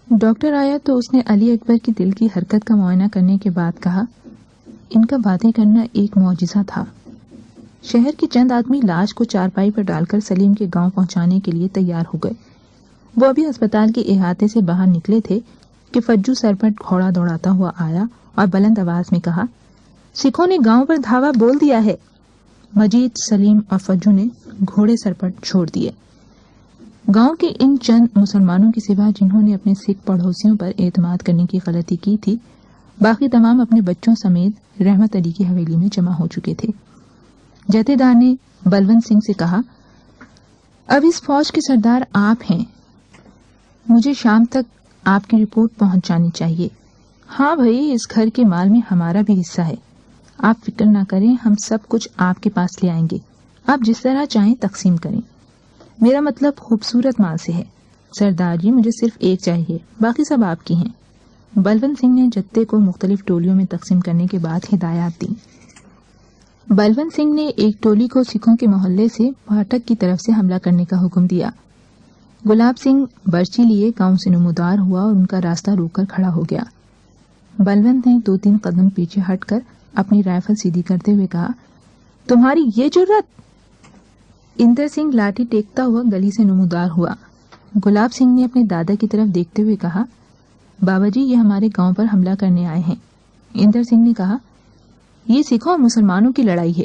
ڈاکٹر آیا تو اس نے علی اکبر کی دل کی حرکت کا معائنہ کرنے کے بعد کہا، ان کا باتیں کرنا ایک معجزہ تھا۔ شہر کے چند آدمی لاش کو چارپائی پر ڈال کر سلیم کے گاؤں پہنچانے کے لیے تیار ہو گئے۔ وہ ابھی اسپتال کے احاطے سے باہر نکلے تھے کہ فجو سر پر گھوڑا دوڑاتا ہوا آیا اور بلند آواز میں کہا، سکھوں نے گاؤں پر دھاوا بول دیا ہے۔ مجید، سلیم اور فجو نے گھوڑے سر پر چھوڑ دیے۔ گاؤں کے ان چند مسلمانوں کے سوا جنہوں نے اپنے سکھ پڑوسیوں پر اعتماد کرنے کی غلطی کی تھی، باقی تمام اپنے بچوں سمیت رحمت علی کی حویلی میں جمع ہو چکے تھے۔ جتھے دار نے بلونت سنگھ سے کہا، اب اس فوج کے سردار آپ ہیں، مجھے شام تک آپ کی رپورٹ پہنچ جانی چاہیے۔ ہاں بھائی، اس گھر کے مال میں ہمارا بھی حصہ ہے، آپ فکر نہ کریں، ہم سب کچھ آپ کے پاس لے آئیں گے، آپ جس طرح چاہیں تقسیم کریں۔ میرا مطلب خوبصورت مال سے ہے سردار جی، مجھے صرف ایک چاہیے، باقی سب آپ کی ہیں۔ بلونت سنگھ نے جتے کو مختلف ٹولیوں میں تقسیم کرنے کے بعد ہدایات دی۔ بلونت سنگھ نے ایک ٹولی کو سکھوں کے محلے سے پھاٹک کی طرف سے حملہ کرنے کا حکم دیا۔ گلاب سنگھ برچی لیے گاؤں سے نمودار ہوا اور ان کا راستہ روک کر کھڑا ہو گیا۔ بلونت نے 2-3 قدم پیچھے ہٹ کر اپنی رائفل سیدھی کرتے ہوئے کہا، تمہاری یہ جرت؟ اندر سنگھ لاٹھی ٹیکتا ہوا گلی سے نمودار ہوا۔ گلاب سنگھ نے اپنے دادا کی طرف دیکھتے ہوئے کہا، بابا جی، یہ ہمارے گاؤں پر حملہ کرنے آئے ہیں۔ اندر سنگھ نے کہا، یہ سکھوں اور مسلمانوں کی لڑائی ہے۔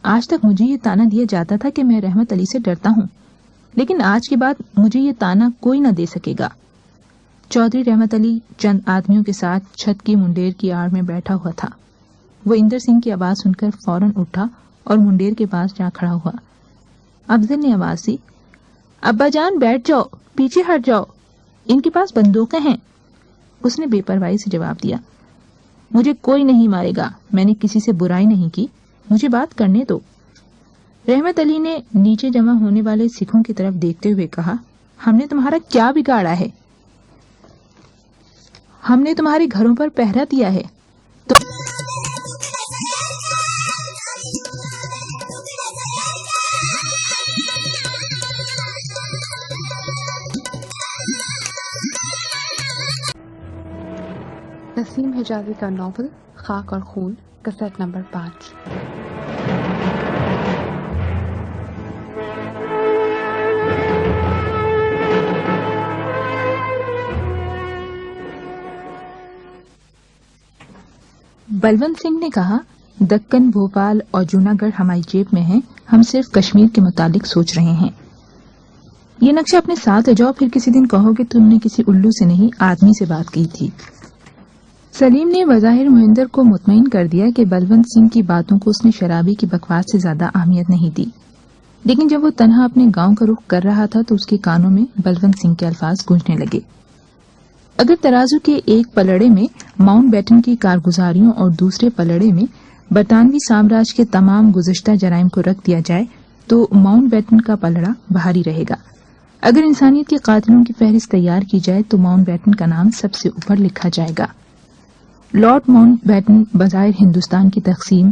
آج تک مجھے یہ تانا دیا جاتا تھا کہ میں رحمت علی سے ڈرتا ہوں، لیکن آج کے بعد مجھے یہ تانا کوئی نہ دے سکے گا۔ چودھری رحمت علی چند آدمیوں کے ساتھ چھت کی منڈیر کی آڑ میں بیٹھا ہوا تھا۔ وہ اندر سنگھ کی آواز سن کر فوراً اٹھا اور منڈیر کے پاس جا کھڑا ہوا۔ افضل نے آواز دی، ابا جان بیٹھ جاؤ، پیچھے ہٹ جاؤ، ان کے پاس بندوقیں ہیں۔ اس نے بے پرواہی سے جواب دیا، مجھے کوئی نہیں مارے گا، میں نے کسی سے برائی نہیں کی، مجھے بات کرنے دو۔ رحمت علی نے نیچے جمع ہونے والے سکھوں کی طرف دیکھتے ہوئے کہا، ہم نے تمہارا کیا بگاڑا ہے؟ ہم نے تمہارے گھروں پر پہرا دیا ہے۔ نسیم حجازی کا ناول خاک اور خون، کیسٹ نمبر 5۔ بلونت سنگھ نے کہا، دکن، بھوپال اور جوناگڑھ ہماری جیب میں ہیں، ہم صرف کشمیر کے متعلق سوچ رہے ہیں۔ یہ نقشہ اپنے ساتھ لے جاؤ، پھر کسی دن کہو کہ تم نے کسی الو سے نہیں آدمی سے بات کی تھی۔ سلیم نے بظاہر مہندر کو مطمئن کر دیا کہ بلونت سنگھ کی باتوں کو اس نے شرابی کی بکواس سے زیادہ اہمیت نہیں دی، لیکن جب وہ تنہا اپنے گاؤں کا رخ کر رہا تھا تو اس کے کانوں میں بلونت سنگھ کے الفاظ گونجنے لگے۔ اگر ترازو کے ایک پلڑے میں ماؤنٹ بیٹن کی کارگزاریوں اور دوسرے پلڑے میں برطانوی سامراج کے تمام گزشتہ جرائم کو رکھ دیا جائے تو ماؤنٹ بیٹن کا پلڑا بھاری رہے گا۔ اگر انسانیت کے قاتلوں کی فہرست تیار کی جائے تو ماؤنٹ بیٹن کا نام سب سے اوپر لکھا جائے گا۔ لارڈ ماؤنٹ بیٹن بظاہر ہندوستان کی تقسیم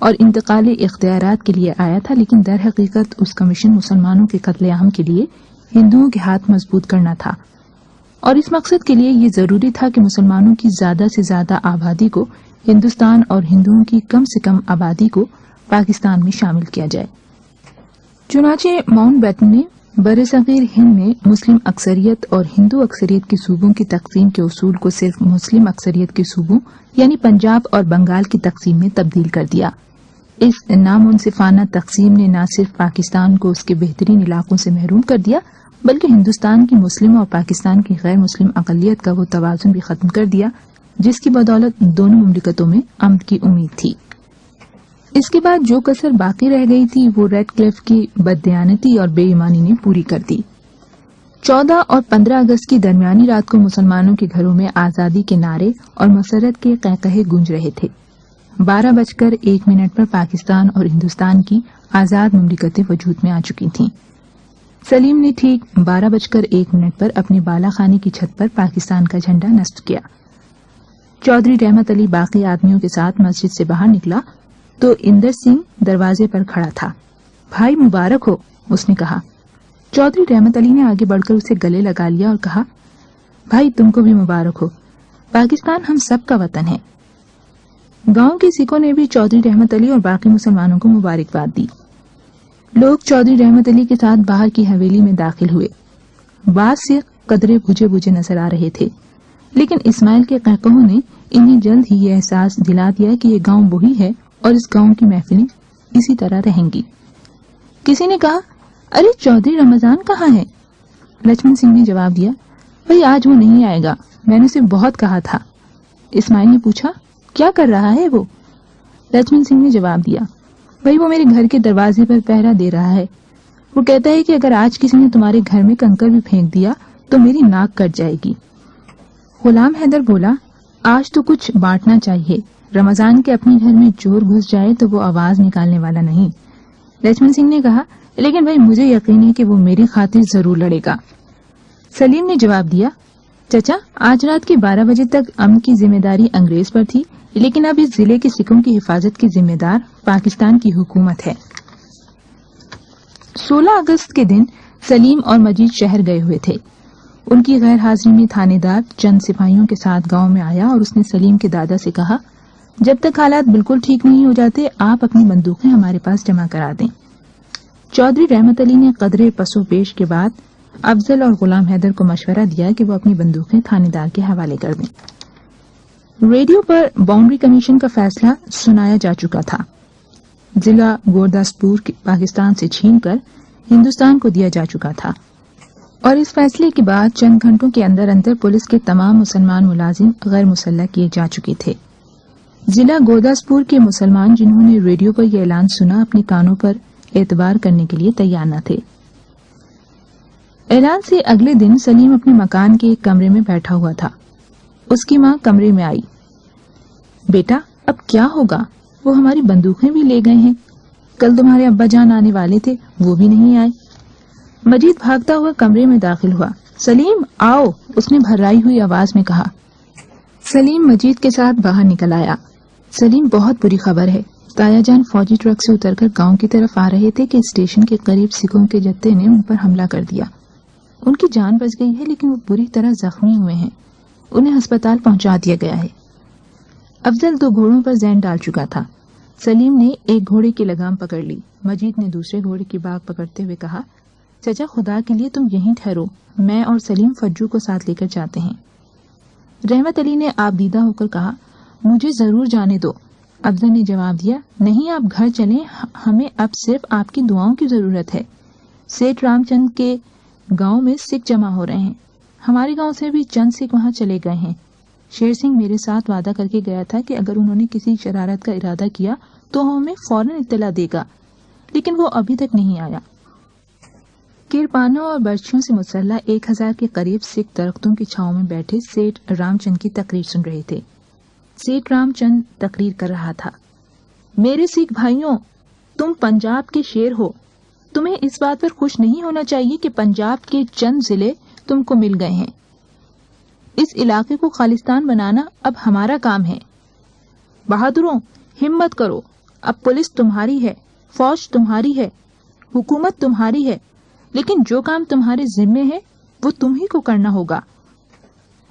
اور انتقال اختیارات کے لیے آیا تھا، لیکن در حقیقت اس کا مشن مسلمانوں کے قتل عام کے لیے ہندوؤں کے ہاتھ مضبوط کرنا تھا، اور اس مقصد کے لیے یہ ضروری تھا کہ مسلمانوں کی زیادہ سے زیادہ آبادی کو ہندوستان اور ہندوؤں کی کم سے کم آبادی کو پاکستان میں شامل کیا جائے۔ چنانچہ ماؤنٹ بیٹن نے برصغیر ہند میں مسلم اکثریت اور ہندو اکثریت کے صوبوں کی تقسیم کے اصول کو صرف مسلم اکثریت کے صوبوں یعنی پنجاب اور بنگال کی تقسیم میں تبدیل کر دیا۔ اس نامنصفانہ تقسیم نے نہ صرف پاکستان کو اس کے بہترین علاقوں سے محروم کر دیا بلکہ ہندوستان کی مسلم اور پاکستان کی غیر مسلم اقلیت کا وہ توازن بھی ختم کر دیا جس کی بدولت دونوں مملکتوں میں امن کی امید تھی۔ اس کے بعد جو کسر باقی رہ گئی تھی وہ ریڈ کلف کی بددیانتی اور بے ایمانی نے پوری کر دی۔ 14 اور 15 اگست کی درمیانی رات کو مسلمانوں کے گھروں میں آزادی کے نعرے اور مسرت کے قہقہے گونج رہے تھے۔ 12:01 پر پاکستان اور ہندوستان کی آزاد مملکتیں وجود میں آ چکی تھیں۔ سلیم نے ٹھیک 12:01 پر اپنے بالا خانے کی چھت پر پاکستان کا جھنڈا نصب کیا۔ چودھری رحمت علی باقی آدمیوں کے ساتھ مسجد سے باہر نکلا تو اندر سنگھ دروازے پر کھڑا تھا۔ بھائی مبارک ہو، اس نے کہا۔ چودھری رحمت علی نے آگے بڑھ کر اسے گلے لگا لیا اور کہا، بھائی تم کو بھی مبارک ہو، پاکستان ہم سب کا وطن ہے۔ گاؤں کے سکھوں نے بھی چودھری رحمت علی اور باقی مسلمانوں کو مبارکباد دی۔ لوگ چودھری رحمت علی کے ساتھ باہر کی حویلی میں داخل ہوئے۔ بعض سکھ قدرے بجھے بجھے نظر آ رہے تھے، لیکن اسماعیل کے قہقہوں نے انہیں جلد ہی یہ احساس دلا دیا کہ یہ گاؤں وہی ہے اور اس گاؤں کی محفلیں اسی طرح رہیں گی۔ کسی نے کہا، ارے چودھری رمضان کہاں ہے؟ لچھمن سنگھ نے جواب دیا، بھئی آج وہ نہیں آئے گا، میں نے اسے بہت کہا تھا۔ اسماعیل نے پوچھا، کیا کر رہا ہے وہ؟ لچھمن سنگھ نے جواب دیا، بھئی وہ میرے گھر کے دروازے پر پہرا دے رہا ہے۔ وہ کہتا ہے کہ اگر آج کسی نے تمہارے گھر میں کنکر بھی پھینک دیا تو میری ناک کٹ جائے گی۔ غلام حیدر بولا، آج تو کچھ بانٹنا چاہیے، رمضان کے اپنے گھر میں چور گھس جائے تو وہ آواز نکالنے والا نہیں۔ لچھمن سنگھ نے کہا، لیکن بھائی مجھے یقین ہے کہ وہ میری خاطر ضرور لڑے گا۔ سلیم نے جواب دیا، چچا آج رات کے 12 بجے تک امن کی ذمہ داری انگریز پر تھی، لیکن اب اس ضلع کے سکھوں کی حفاظت کی ذمہ دار پاکستان کی حکومت ہے۔ 16 اگست کے دن سلیم اور مجید شہر گئے ہوئے تھے۔ ان کی غیر حاضری میں تھانے دار چند سپاہیوں کے ساتھ گاؤں میں آیا اور اس نے سلیم کے دادا سے کہا، جب تک حالات بالکل ٹھیک نہیں ہو جاتے آپ اپنی بندوقیں ہمارے پاس جمع کرا دیں۔ چودھری رحمت علی نے قدرے پسو پیش کے بعد افضل اور غلام حیدر کو مشورہ دیا کہ وہ اپنی بندوقیں تھانے دار کے حوالے کر دیں۔ ریڈیو پر باؤنڈری کمیشن کا فیصلہ سنایا جا چکا تھا۔ ضلع گورداسپور پاکستان سے چھین کر ہندوستان کو دیا جا چکا تھا، اور اس فیصلے کے بعد چند گھنٹوں کے اندر اندر پولیس کے تمام مسلمان ملازم غیر مسلح کیے جا چکے تھے۔ ضلع گورداسپور کے مسلمان جنہوں نے ریڈیو پر یہ اعلان سنا اپنے کانوں پر اعتبار کرنے کے لیے تیار نہ تھے۔ اعلان سے اگلے دن سلیم اپنے مکان کے ایک کمرے میں بیٹھا ہوا تھا۔ اس کی ماں کمرے میں آئی، بیٹا اب کیا ہوگا؟ وہ ہماری بندوقیں بھی لے گئے ہیں، کل تمہارے ابا جان آنے والے تھے وہ بھی نہیں آئے۔ مجید بھاگتا ہوا کمرے میں داخل ہوا، سلیم آؤ، اس نے بھرائی ہوئی آواز میں کہا۔ سلیم مجید کے ساتھ باہر نکل آیا۔ سلیم بہت بری خبر ہے، تایا جان فوجی ٹرک سے اتر کر گاؤں کی طرف آ رہے تھے کہ اسٹیشن کے قریب سکھوں کے جتھے نے ان پر حملہ کر دیا۔ ان کی جان بچ گئی ہے لیکن وہ بری طرح زخمی ہوئے ہیں، انہیں ہسپتال پہنچا دیا گیا ہے۔ افضل 2 گھوڑوں پر زین ڈال چکا تھا۔ سلیم نے ایک گھوڑے کی لگام پکڑ لی، مجید نے دوسرے گھوڑے کی باگ پکڑتے ہوئے کہا، چچا خدا کے لیے تم یہیں ٹھہرو، میں اور سلیم فجو کو ساتھ لے کر جاتے ہیں۔ رحمت علی نے آپ دیدہ ہو کر کہا، مجھے ضرور جانے دو۔ افضل نے جواب دیا، نہیں آپ گھر چلیں، ہمیں اب صرف آپ کی دعاؤں کی ضرورت ہے۔ سیٹھ رام چند کے گاؤں میں سکھ جمع ہو رہے ہیں، ہمارے گاؤں سے بھی چند سکھ وہاں چلے گئے ہیں۔ شیر سنگھ میرے ساتھ وعدہ کر کے گیا تھا کہ اگر انہوں نے کسی شرارت کا ارادہ کیا تو ہمیں فوراً اطلاع دے گا، لیکن وہ ابھی تک نہیں آیا۔ کرپانوں اور برچھیوں سے مسلح 1000 کے قریب سکھ درختوں کی چھاؤں میں بیٹھے سیٹھ رام چند کی تقریر سن رہے تھے۔ سیٹھ رام چند تقریر کر رہا تھا، میرے سکھ بھائیوں، تم پنجاب کے شیر ہو، تمہیں اس بات پر خوش نہیں ہونا چاہیے کہ پنجاب کے چند ضلع تم کو مل گئے ہیں۔ اس علاقے کو خالصتان بنانا اب ہمارا کام ہے۔ بہادروں ہمت کرو، اب پولیس تمہاری ہے، فوج تمہاری ہے، حکومت تمہاری ہے، لیکن جو کام تمہارے ذمے ہے وہ تم ہی کو کرنا ہوگا۔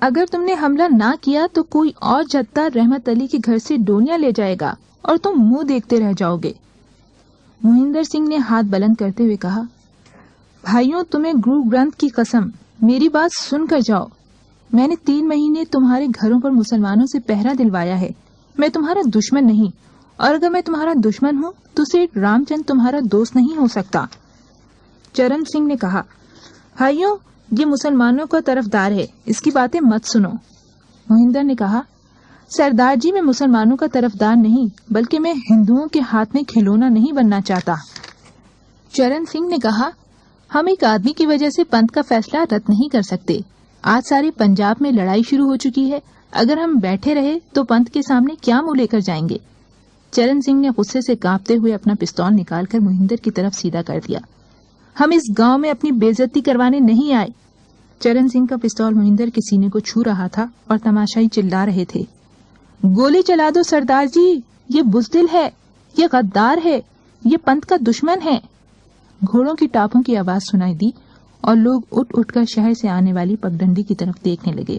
اگر تم نے حملہ نہ کیا تو کوئی اور جتھا رحمت علی کے گھر سے ڈولیاں لے جائے گا اور تم منہ دیکھتے رہ جاؤ گے۔ مہندر سنگھ نے ہاتھ بلند کرتے ہوئے کہا، بھائیوں تمہیں گرو گرنتھ کی قسم، میری بات سن کر جاؤ، میں نے 3 مہینے تمہارے گھروں پر مسلمانوں سے پہرا دلوایا ہے، میں تمہارا دشمن نہیں، اور اگر میں تمہارا دشمن ہوں تو سیٹھ رام چند تمہارا دوست نہیں ہو سکتا۔ چرن سنگھ نے کہا، بھائیوں یہ مسلمانوں کا طرفدار ہے، اس کی باتیں مت سنو۔ مہندر نے کہا، سردار جی میں مسلمانوں کا طرفدار نہیں بلکہ میں ہندوؤں کے ہاتھ میں کھلونا نہیں بننا چاہتا۔ چرن سنگھ نے کہا، ہم ایک آدمی کی وجہ سے پنتھ کا فیصلہ رد نہیں کر سکتے، آج سارے پنجاب میں لڑائی شروع ہو چکی ہے، اگر ہم بیٹھے رہے تو پنتھ کے سامنے کیا منہ لے کر جائیں گے۔ چرن سنگھ نے غصے سے کانپتے ہوئے اپنا پستول نکال کر مہندر کی طرف سیدھا کر دیا، ہم اس گاؤں میں اپنی بے عزتی کروانے نہیں آئے۔ چرن سنگھ کا پستول مہندر کے سینے کو چھو رہا تھا اور تماشائی چلا رہے تھے، گولی چلا دو سردار جی، یہ بزدل ہے، یہ غدار ہے، یہ پنتھ کا دشمن ہے۔ گھوڑوں کی ٹاپوں کی آواز سنائی دی اور لوگ اٹھ اٹھ کر شہر سے آنے والی پگڈنڈی کی طرف دیکھنے لگے۔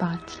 5।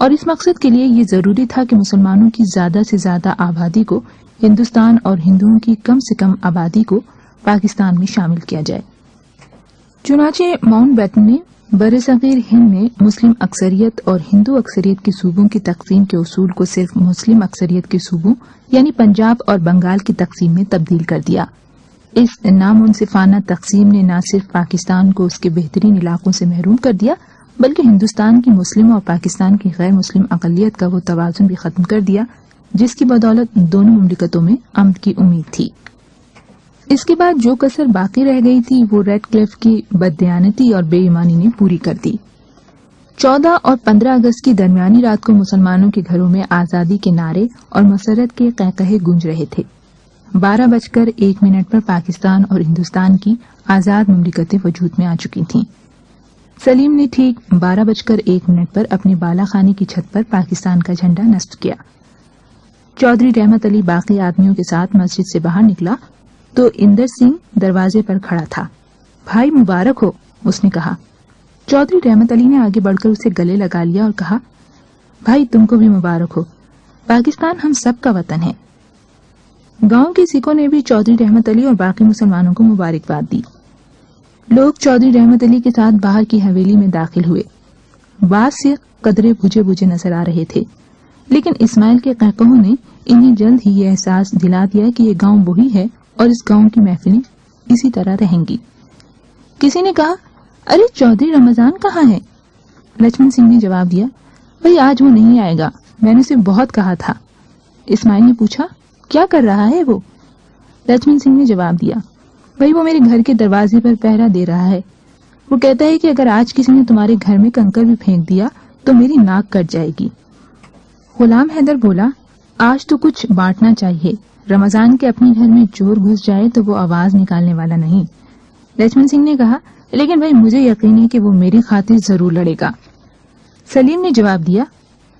اور اس مقصد کے لیے یہ ضروری تھا کہ مسلمانوں کی زیادہ سے زیادہ آبادی کو ہندوستان اور ہندوؤں کی کم سے کم آبادی کو پاکستان میں شامل کیا جائے۔ چنانچہ ماؤنٹ بیٹن نے برصغیر ہند میں مسلم اکثریت اور ہندو اکثریت کے صوبوں کی تقسیم کے اصول کو صرف مسلم اکثریت کے صوبوں یعنی پنجاب اور بنگال کی تقسیم میں تبدیل کر دیا۔ اس نامنصفانہ تقسیم نے نہ صرف پاکستان کو اس کے بہترین علاقوں سے محروم کر دیا بلکہ ہندوستان کی مسلم اور پاکستان کی غیر مسلم اقلیت کا وہ توازن بھی ختم کر دیا جس کی بدولت دونوں مملکتوں میں امن کی امید تھی۔ اس کے بعد جو کسر باقی رہ گئی تھی وہ ریڈ کلف کی بددیانتی اور بے ایمانی نے پوری کر دی۔ 14 اور 15 اگست کی درمیانی رات کو مسلمانوں کے گھروں میں آزادی کے نعرے اور مسرت کے قہقہے گونج رہے تھے۔ 12:01 پر پاکستان اور ہندوستان کی آزاد مملکتیں وجود میں آ چکی تھیں۔ سلیم نے ٹھیک 12:01 پر اپنے بالا خانے کی چھت پر پاکستان کا جھنڈا نصب کیا۔ چودھری رحمت علی باقی آدمیوں کے ساتھ مسجد سے باہر نکلا تو اندر سنگھ دروازے پر کھڑا تھا۔ بھائی مبارک ہو، اس نے کہا۔ چودھری رحمت علی نے آگے بڑھ کر اسے گلے لگا لیا اور کہا، بھائی تم کو بھی مبارک ہو، پاکستان ہم سب کا وطن ہے۔ گاؤں کے سکھوں نے بھی چودھری رحمت علی اور باقی مسلمانوں کو مبارکباد دی۔ لوگ چودھری رحمت علی کے ساتھ باہر کی حویلی میں داخل ہوئے۔ بعض سکھ قدرے بجھے بجھے نظر آ رہے تھے، لیکن اسماعیل کے قہقہوں نے انہیں جلد ہی یہ احساس دلا دیا کہ یہ گاؤں وہی ہے اور اس گاؤں کی محفلیں اسی طرح رہیں گی۔ کسی نے کہا، ارے چودھری رمضان کہاں ہے؟ لچمن سنگھ نے جواب دیا، بھئی آج وہ نہیں آئے گا، میں نے اسے بہت کہا تھا۔ اسماعیل نے پوچھا، کیا کر رہا ہے وہ؟ لچمن سنگھ نے جواب دیا، بھئی وہ میرے گھر کے دروازے پر پہرا دے رہا ہے۔ وہ کہتا ہے کہ اگر آج کسی نے تمہارے گھر میں کنکر بھی پھینک دیا تو میری ناک کٹ جائے گی۔ غلام حیدر بولا، آج تو کچھ بانٹنا چاہیے، رمضان کے اپنے گھر میں چور گھس جائے تو وہ آواز نکالنے والا نہیں۔ لچمن سنگھ نے کہا، لیکن بھائی مجھے یقین ہے کہ وہ میری خاطر ضرور لڑے گا۔ سلیم نے جواب دیا،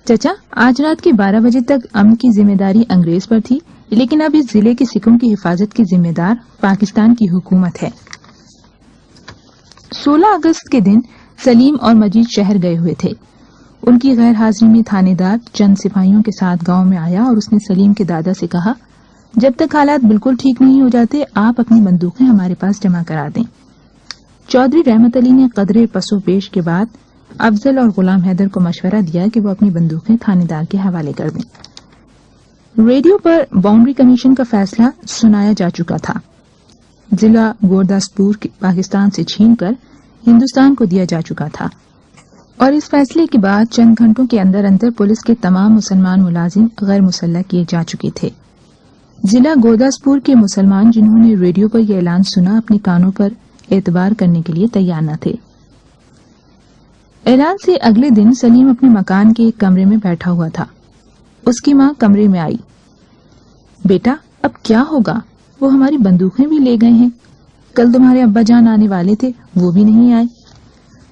چچا آج رات کے 12 بجے تک امن کی ذمہ داری انگریز پر تھی، لیکن اب اس ضلع کے سکھوں کی حفاظت کی ذمہ دار پاکستان کی حکومت ہے۔ 16 اگست کے دن سلیم اور مجید شہر گئے ہوئے تھے۔ ان کی غیر حاضری میں تھانے دار چند سپاہیوں کے ساتھ گاؤں میں آیا اور اس نے سلیم کے دادا سے کہا، جب تک حالات بالکل ٹھیک نہیں ہو جاتے آپ اپنی بندوقیں ہمارے پاس جمع کرا دیں۔ چودھری رحمت علی نے قدرے پسو پیش کے بعد افضل اور غلام حیدر کو مشورہ دیا کہ وہ اپنی بندوقیں تھانے دار کے حوالے کر دیں۔ ریڈیو پر باؤنڈری کمیشن کا فیصلہ سنایا جا چکا تھا۔ ضلع گورداسپور پاکستان سے چھین کر ہندوستان کو دیا جا چکا تھا، اور اس فیصلے کے بعد چند گھنٹوں کے اندر اندر پولیس کے تمام مسلمان ملازم غیر مسلح کیے جا چکے تھے۔ ضلع گورداسپور کے مسلمان جنہوں نے ریڈیو پر یہ اعلان سنا اپنے کانوں پر اعتبار کرنے کے لیے تیار نہ تھے۔ اعلان سے اگلے دن سلیم اپنے مکان کے ایک کمرے میں بیٹھا ہوا تھا۔ اس کی ماں کمرے میں آئی، بیٹا اب کیا ہوگا؟ وہ ہماری بندوقیں بھی لے گئے ہیں، کل تمہارے ابا جان آنے والے تھے وہ بھی نہیں آئے۔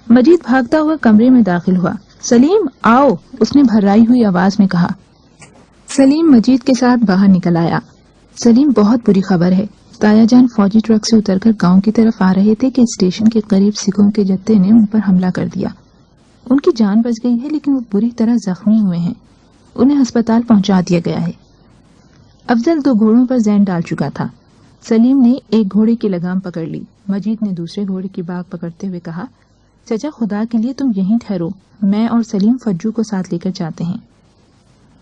مجید بھاگتا ہوا کمرے میں داخل ہوا۔ سلیم آؤ، اس نے بھرائی ہوئی آواز میں کہا۔ سلیم مجید کے ساتھ باہر نکل آیا۔ سلیم بہت بری خبر ہے، تایا جان فوجی ٹرک سے اتر کر گاؤں کی طرف آ رہے تھے کہ اسٹیشن کے قریب سکھوں کے جتھے نے ان پر حملہ کر دیا۔ ان کی جان بچ گئی ہے لیکن وہ بری طرح زخمی ہوئے ہیں، انہیں ہسپتال پہنچا دیا گیا ہے۔ افضل 2 گھوڑوں پر زین ڈال چکا تھا۔ سلیم نے ایک گھوڑے کی لگام پکڑ لی، مجید نے دوسرے گھوڑے کی باگ پکڑتے ہوئے کہا، چچا خدا کے لیے تم یہیں ٹھہرو، میں اور سلیم فجو کو ساتھ لے کر جاتے ہیں۔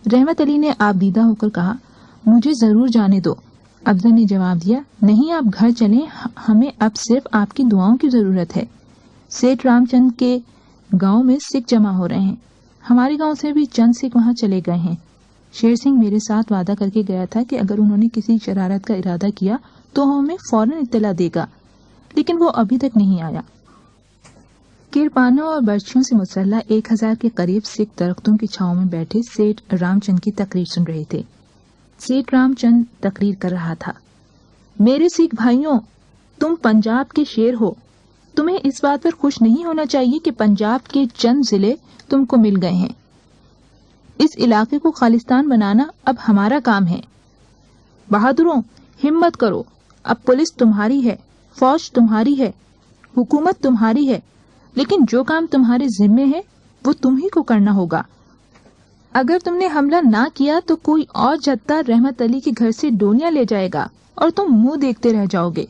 رحمت علی نے آپ دیدہ ہو کر کہا، مجھے ضرور جانے دو۔ افضل نے جواب دیا، نہیں آپ گھر چلیں، ہمیں اب صرف آپ کی دعاؤں کی ضرورت ہے۔ سیٹھ رام چند کے گاؤں میں سکھ جمع ہو رہے ہیں، ہمارے گاؤں سے بھی چند سکھ وہاں چلے گئے ہیں۔ شیر سنگھ میرے ساتھ وعدہ کر کے گیا تھا کہ اگر انہوں نے کسی شرارت کا ارادہ کیا تو ہمیں فوراً اطلاع دے گا، لیکن وہ ابھی تک نہیں آیا۔ کرپانوں اور برچھیوں سے مسلح 1000 کے قریب سکھ درختوں کی چھاؤں میں بیٹھے سیٹھ رام چند کی تقریر سن رہے تھے۔ سیٹھ رام چند تقریر کر رہا تھا، میرے سکھ بھائیوں، تم پنجاب کے شیر ہو، تمہیں اس بات پر خوش نہیں ہونا چاہیے کہ پنجاب کے چند ضلع تم کو مل گئے ہیں۔ اس علاقے کو خالصتان بنانا اب ہمارا کام ہے۔ بہادروں ہمت کرو، اب پولیس تمہاری ہے، فوج تمہاری ہے، حکومت تمہاری ہے، لیکن جو کام تمہارے ذمے ہے وہ تم ہی کو کرنا ہوگا۔ اگر تم نے حملہ نہ کیا تو کوئی اور جتھا رحمت علی کے گھر سے ڈولیاں لے جائے گا اور تم منہ دیکھتے رہ جاؤ گے۔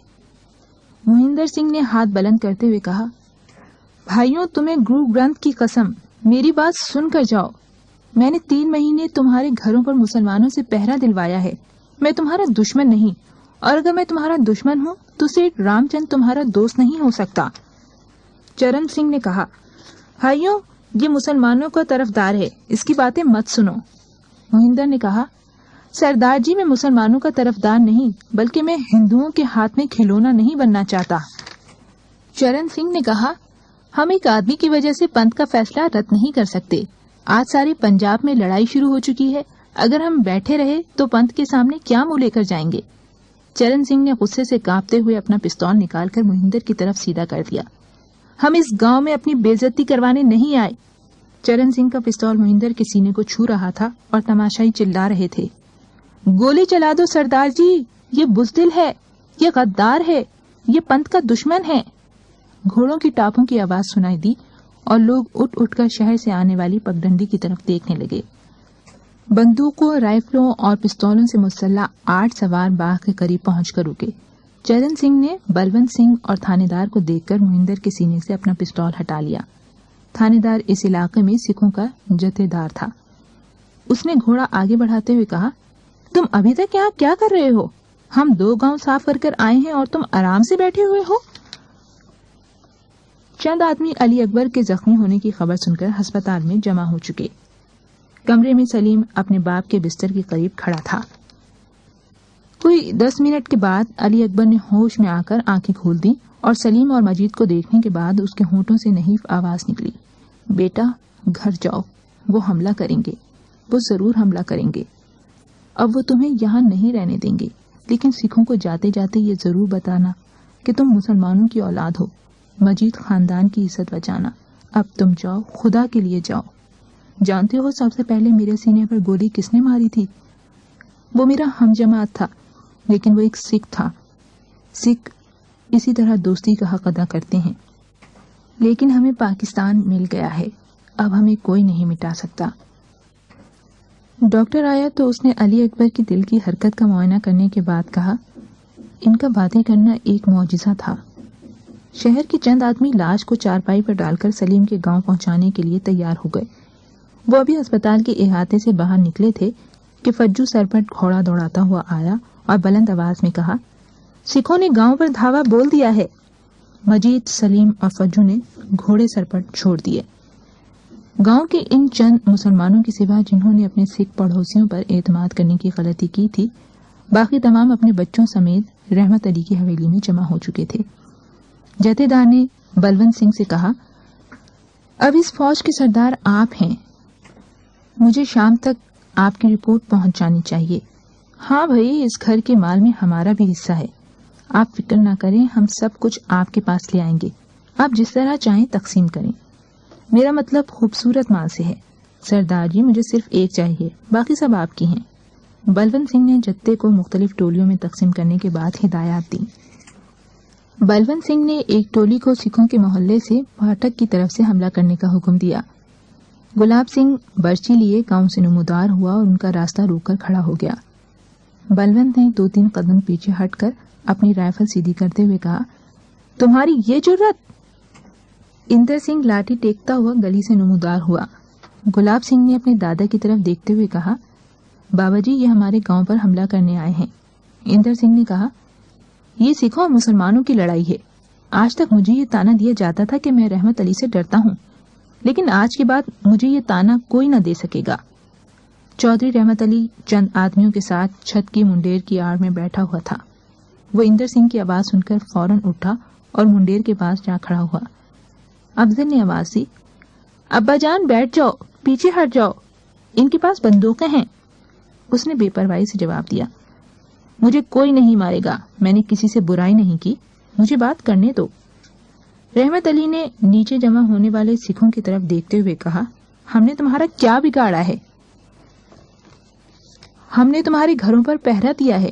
موہندر سنگھ نے ہاتھ بلند کرتے ہوئے کہا، بھائیوں، تمہیں گرو گرنتھ کی قسم، میری بات سن کر جاؤ۔ میں نے 3 مہینے تمہارے گھروں پر مسلمانوں سے پہرا دلوایا ہے۔ میں تمہارا دشمن نہیں، اور اگر میں تمہارا دشمن ہوں تو سیٹھ رام چند تمہارا دوست نہیں ہو سکتا۔ چرن سنگھ نے کہا، بھائیوں، یہ مسلمانوں کا طرفدار ہے، اس کی باتیں مت سنو۔ موہندر نے کہا، سردار جی، میں مسلمانوں کا طرفدار نہیں، بلکہ میں ہندوؤں کے ہاتھ میں کھلونا نہیں بننا چاہتا۔ چرن سنگھ نے کہا، ہم ایک آدمی کی وجہ سے پنتھ کا فیصلہ رد نہیں کر سکتے۔ آج سارے پنجاب میں لڑائی شروع ہو چکی ہے، اگر ہم بیٹھے رہے تو پنتھ کے سامنے کیا منہ لے کر جائیں گے؟ چرن سنگھ نے غصے سے کانپتے ہوئے اپنا پستول نکال کر موہندر کی طرف سیدھا کر دیا۔ ہم اس گاؤں میں اپنی بے عزتی کروانے نہیں آئے۔ چرن سنگھ کا پستول موہندر کے سینے کو چھو رہا تھا اور تماشائی چلا رہے تھے، گولی چلا دو سردار جی، یہ بزدل ہے، یہ غدار ہے، یہ پنتھ کا دشمن ہے۔ گھوڑوں کی ٹاپوں کی آواز سنائی دی اور لوگ اٹھ اٹھ کر شہر سے آنے والی پگڈنڈی کی طرف دیکھنے لگے۔ بندوقوں، رائفلوں اور پستولوں سے مسلح 8 سوار باغ کے قریب پہنچ کر رکے۔ چرن سنگھ نے بلونت سنگھ اور تھانے دار کو دیکھ کر موہندر کے سینے سے اپنا پستول ہٹا لیا۔ تھانے دار اس علاقے میں سکھوں کا جتھے دار تھا۔ اس نے گھوڑا آگے بڑھاتے ہوئے کہا، تم ابھی تک یہاں کیا کر رہے ہو؟ ہم 2 گاؤں صاف کر کر آئے ہیں اور تم آرام سے بیٹھے ہوئے ہو۔ چند آدمی علی اکبر کے زخمی ہونے کی خبر سن کر ہسپتال میں جمع ہو چکے۔ کمرے میں سلیم اپنے باپ کے بستر کے قریب کھڑا تھا۔ کوئی 10 منٹ کے بعد علی اکبر نے ہوش میں آ کر آنکھیں کھول دی اور سلیم اور مجید کو دیکھنے کے بعد اس کے ہونٹوں سے نحیف آواز نکلی، بیٹا گھر جاؤ، وہ حملہ کریں گے، وہ ضرور حملہ کریں گے۔ اب وہ تمہیں یہاں نہیں رہنے دیں گے، لیکن سکھوں کو جاتے جاتے یہ ضرور بتانا کہ تم مسلمانوں کی اولاد ہو، مجید خاندان کی عزت بچانا۔ اب تم جاؤ، خدا کے لیے جاؤ۔ جانتے ہو سب سے پہلے میرے سینے پر گولی کس نے ماری تھی؟ وہ میرا ہم جماعت تھا، لیکن وہ ایک سکھ تھا۔ سکھ اسی طرح دوستی کا حق ادا کرتے ہیں، لیکن ہمیں پاکستان مل گیا ہے، اب ہمیں کوئی نہیں مٹا سکتا۔ ڈاکٹر آیا تو اس نے علی اکبر کی دل کی حرکت کا معائنہ کرنے کے بعد کہا، ان کا باتیں کرنا ایک معجزہ تھا۔ شہر کے چند آدمی لاش کو چارپائی پر ڈال کر سلیم کے گاؤں پہنچانے کے لیے تیار ہو گئے۔ وہ ابھی اسپتال کے احاطے سے باہر نکلے تھے کہ فجو سر پر گھوڑا دوڑاتا ہوا آیا اور بلند آواز میں کہا، سکھوں نے گاؤں پر دھاوا بول دیا ہے۔ مجید، سلیم اور فجو نے گھوڑے سر پر چھوڑ دیے۔ گاؤں کے ان چند مسلمانوں کے سوا جنہوں نے اپنے سکھ پڑوسیوں پر اعتماد کرنے کی غلطی کی تھی، باقی تمام اپنے بچوں سمیت رحمت علی کی حویلی میں جمع ہو چکے تھے۔ جتھے دار نے بلونت سنگھ سے کہا، اب اس فوج کے سردار آپ ہیں، مجھے شام تک آپ کی رپورٹ پہنچ جانی چاہیے۔ ہاں بھائی، اس گھر کے مال میں ہمارا بھی حصہ ہے، آپ فکر نہ کریں، ہم سب کچھ آپ کے پاس لے آئیں گے، آپ جس طرح چاہیں تقسیم کریں۔ میرا مطلب خوبصورت مال سے ہے سردار جی، مجھے صرف ایک چاہیے، باقی سب آپ کی ہیں۔ بلونت سنگھ نے جتھے کو مختلف ٹولیوں میں تقسیم کرنے کے بعد ہدایات دی۔ بلونت سنگھ نے ایک ٹولی کو سکھوں کے محلے سے پھاٹک کی طرف سے حملہ کرنے کا حکم دیا۔ گلاب سنگھ برچی لیے گاؤں سے نمودار ہوا اور ان کا راستہ روک کر کھڑا ہو گیا۔ بلونت نے 2-3 قدم پیچھے ہٹ کر اپنی رائفل سیدھی کرتے ہوئے کہا، تمہاری یہ جرت؟ اندر سنگھ لاٹھی ٹیکتا ہوا گلی سے نمودار ہوا۔ گلاب سنگھ نے اپنے دادا کی طرف دیکھتے ہوئے کہا، بابا جی، یہ ہمارے گاؤں پر حملہ کرنے آئے ہیں۔ اندر سنگھ نے کہا، یہ سکھوں اور مسلمانوں کی لڑائی ہے۔ آج تک مجھے یہ تانا دیا جاتا تھا کہ میں رحمت علی سے ڈرتا ہوں، لیکن آج کے بعد مجھے یہ تانا کوئی نہ دے سکے گا۔ چودھری رحمت علی چند آدمیوں کے ساتھ چھت کی منڈیر کی آڑ میں بیٹھا ہوا تھا۔ وہ اندر سنگھ کی آواز سن کر فوراً اٹھا اور منڈیر کے پاس جا کھڑا ہوا۔ افضل نے آواز دی، ابا جان بیٹھ جاؤ، پیچھے ہٹ جاؤ، ان کے پاس بندوقیں ہیں۔ اس نے بے پرواہی سے جواب دیا، مجھے کوئی نہیں مارے گا، میں نے کسی سے برائی نہیں کی، مجھے بات کرنے دو۔ رحمت علی نے نیچے جمع ہونے والے سکھوں کی طرف دیکھتے ہوئے کہا، ہم نے تمہارا کیا بگاڑا ہے؟ ہم نے تمہارے گھروں پر پہرا دیا ہے۔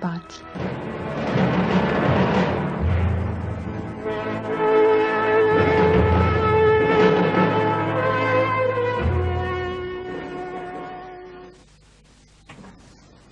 5।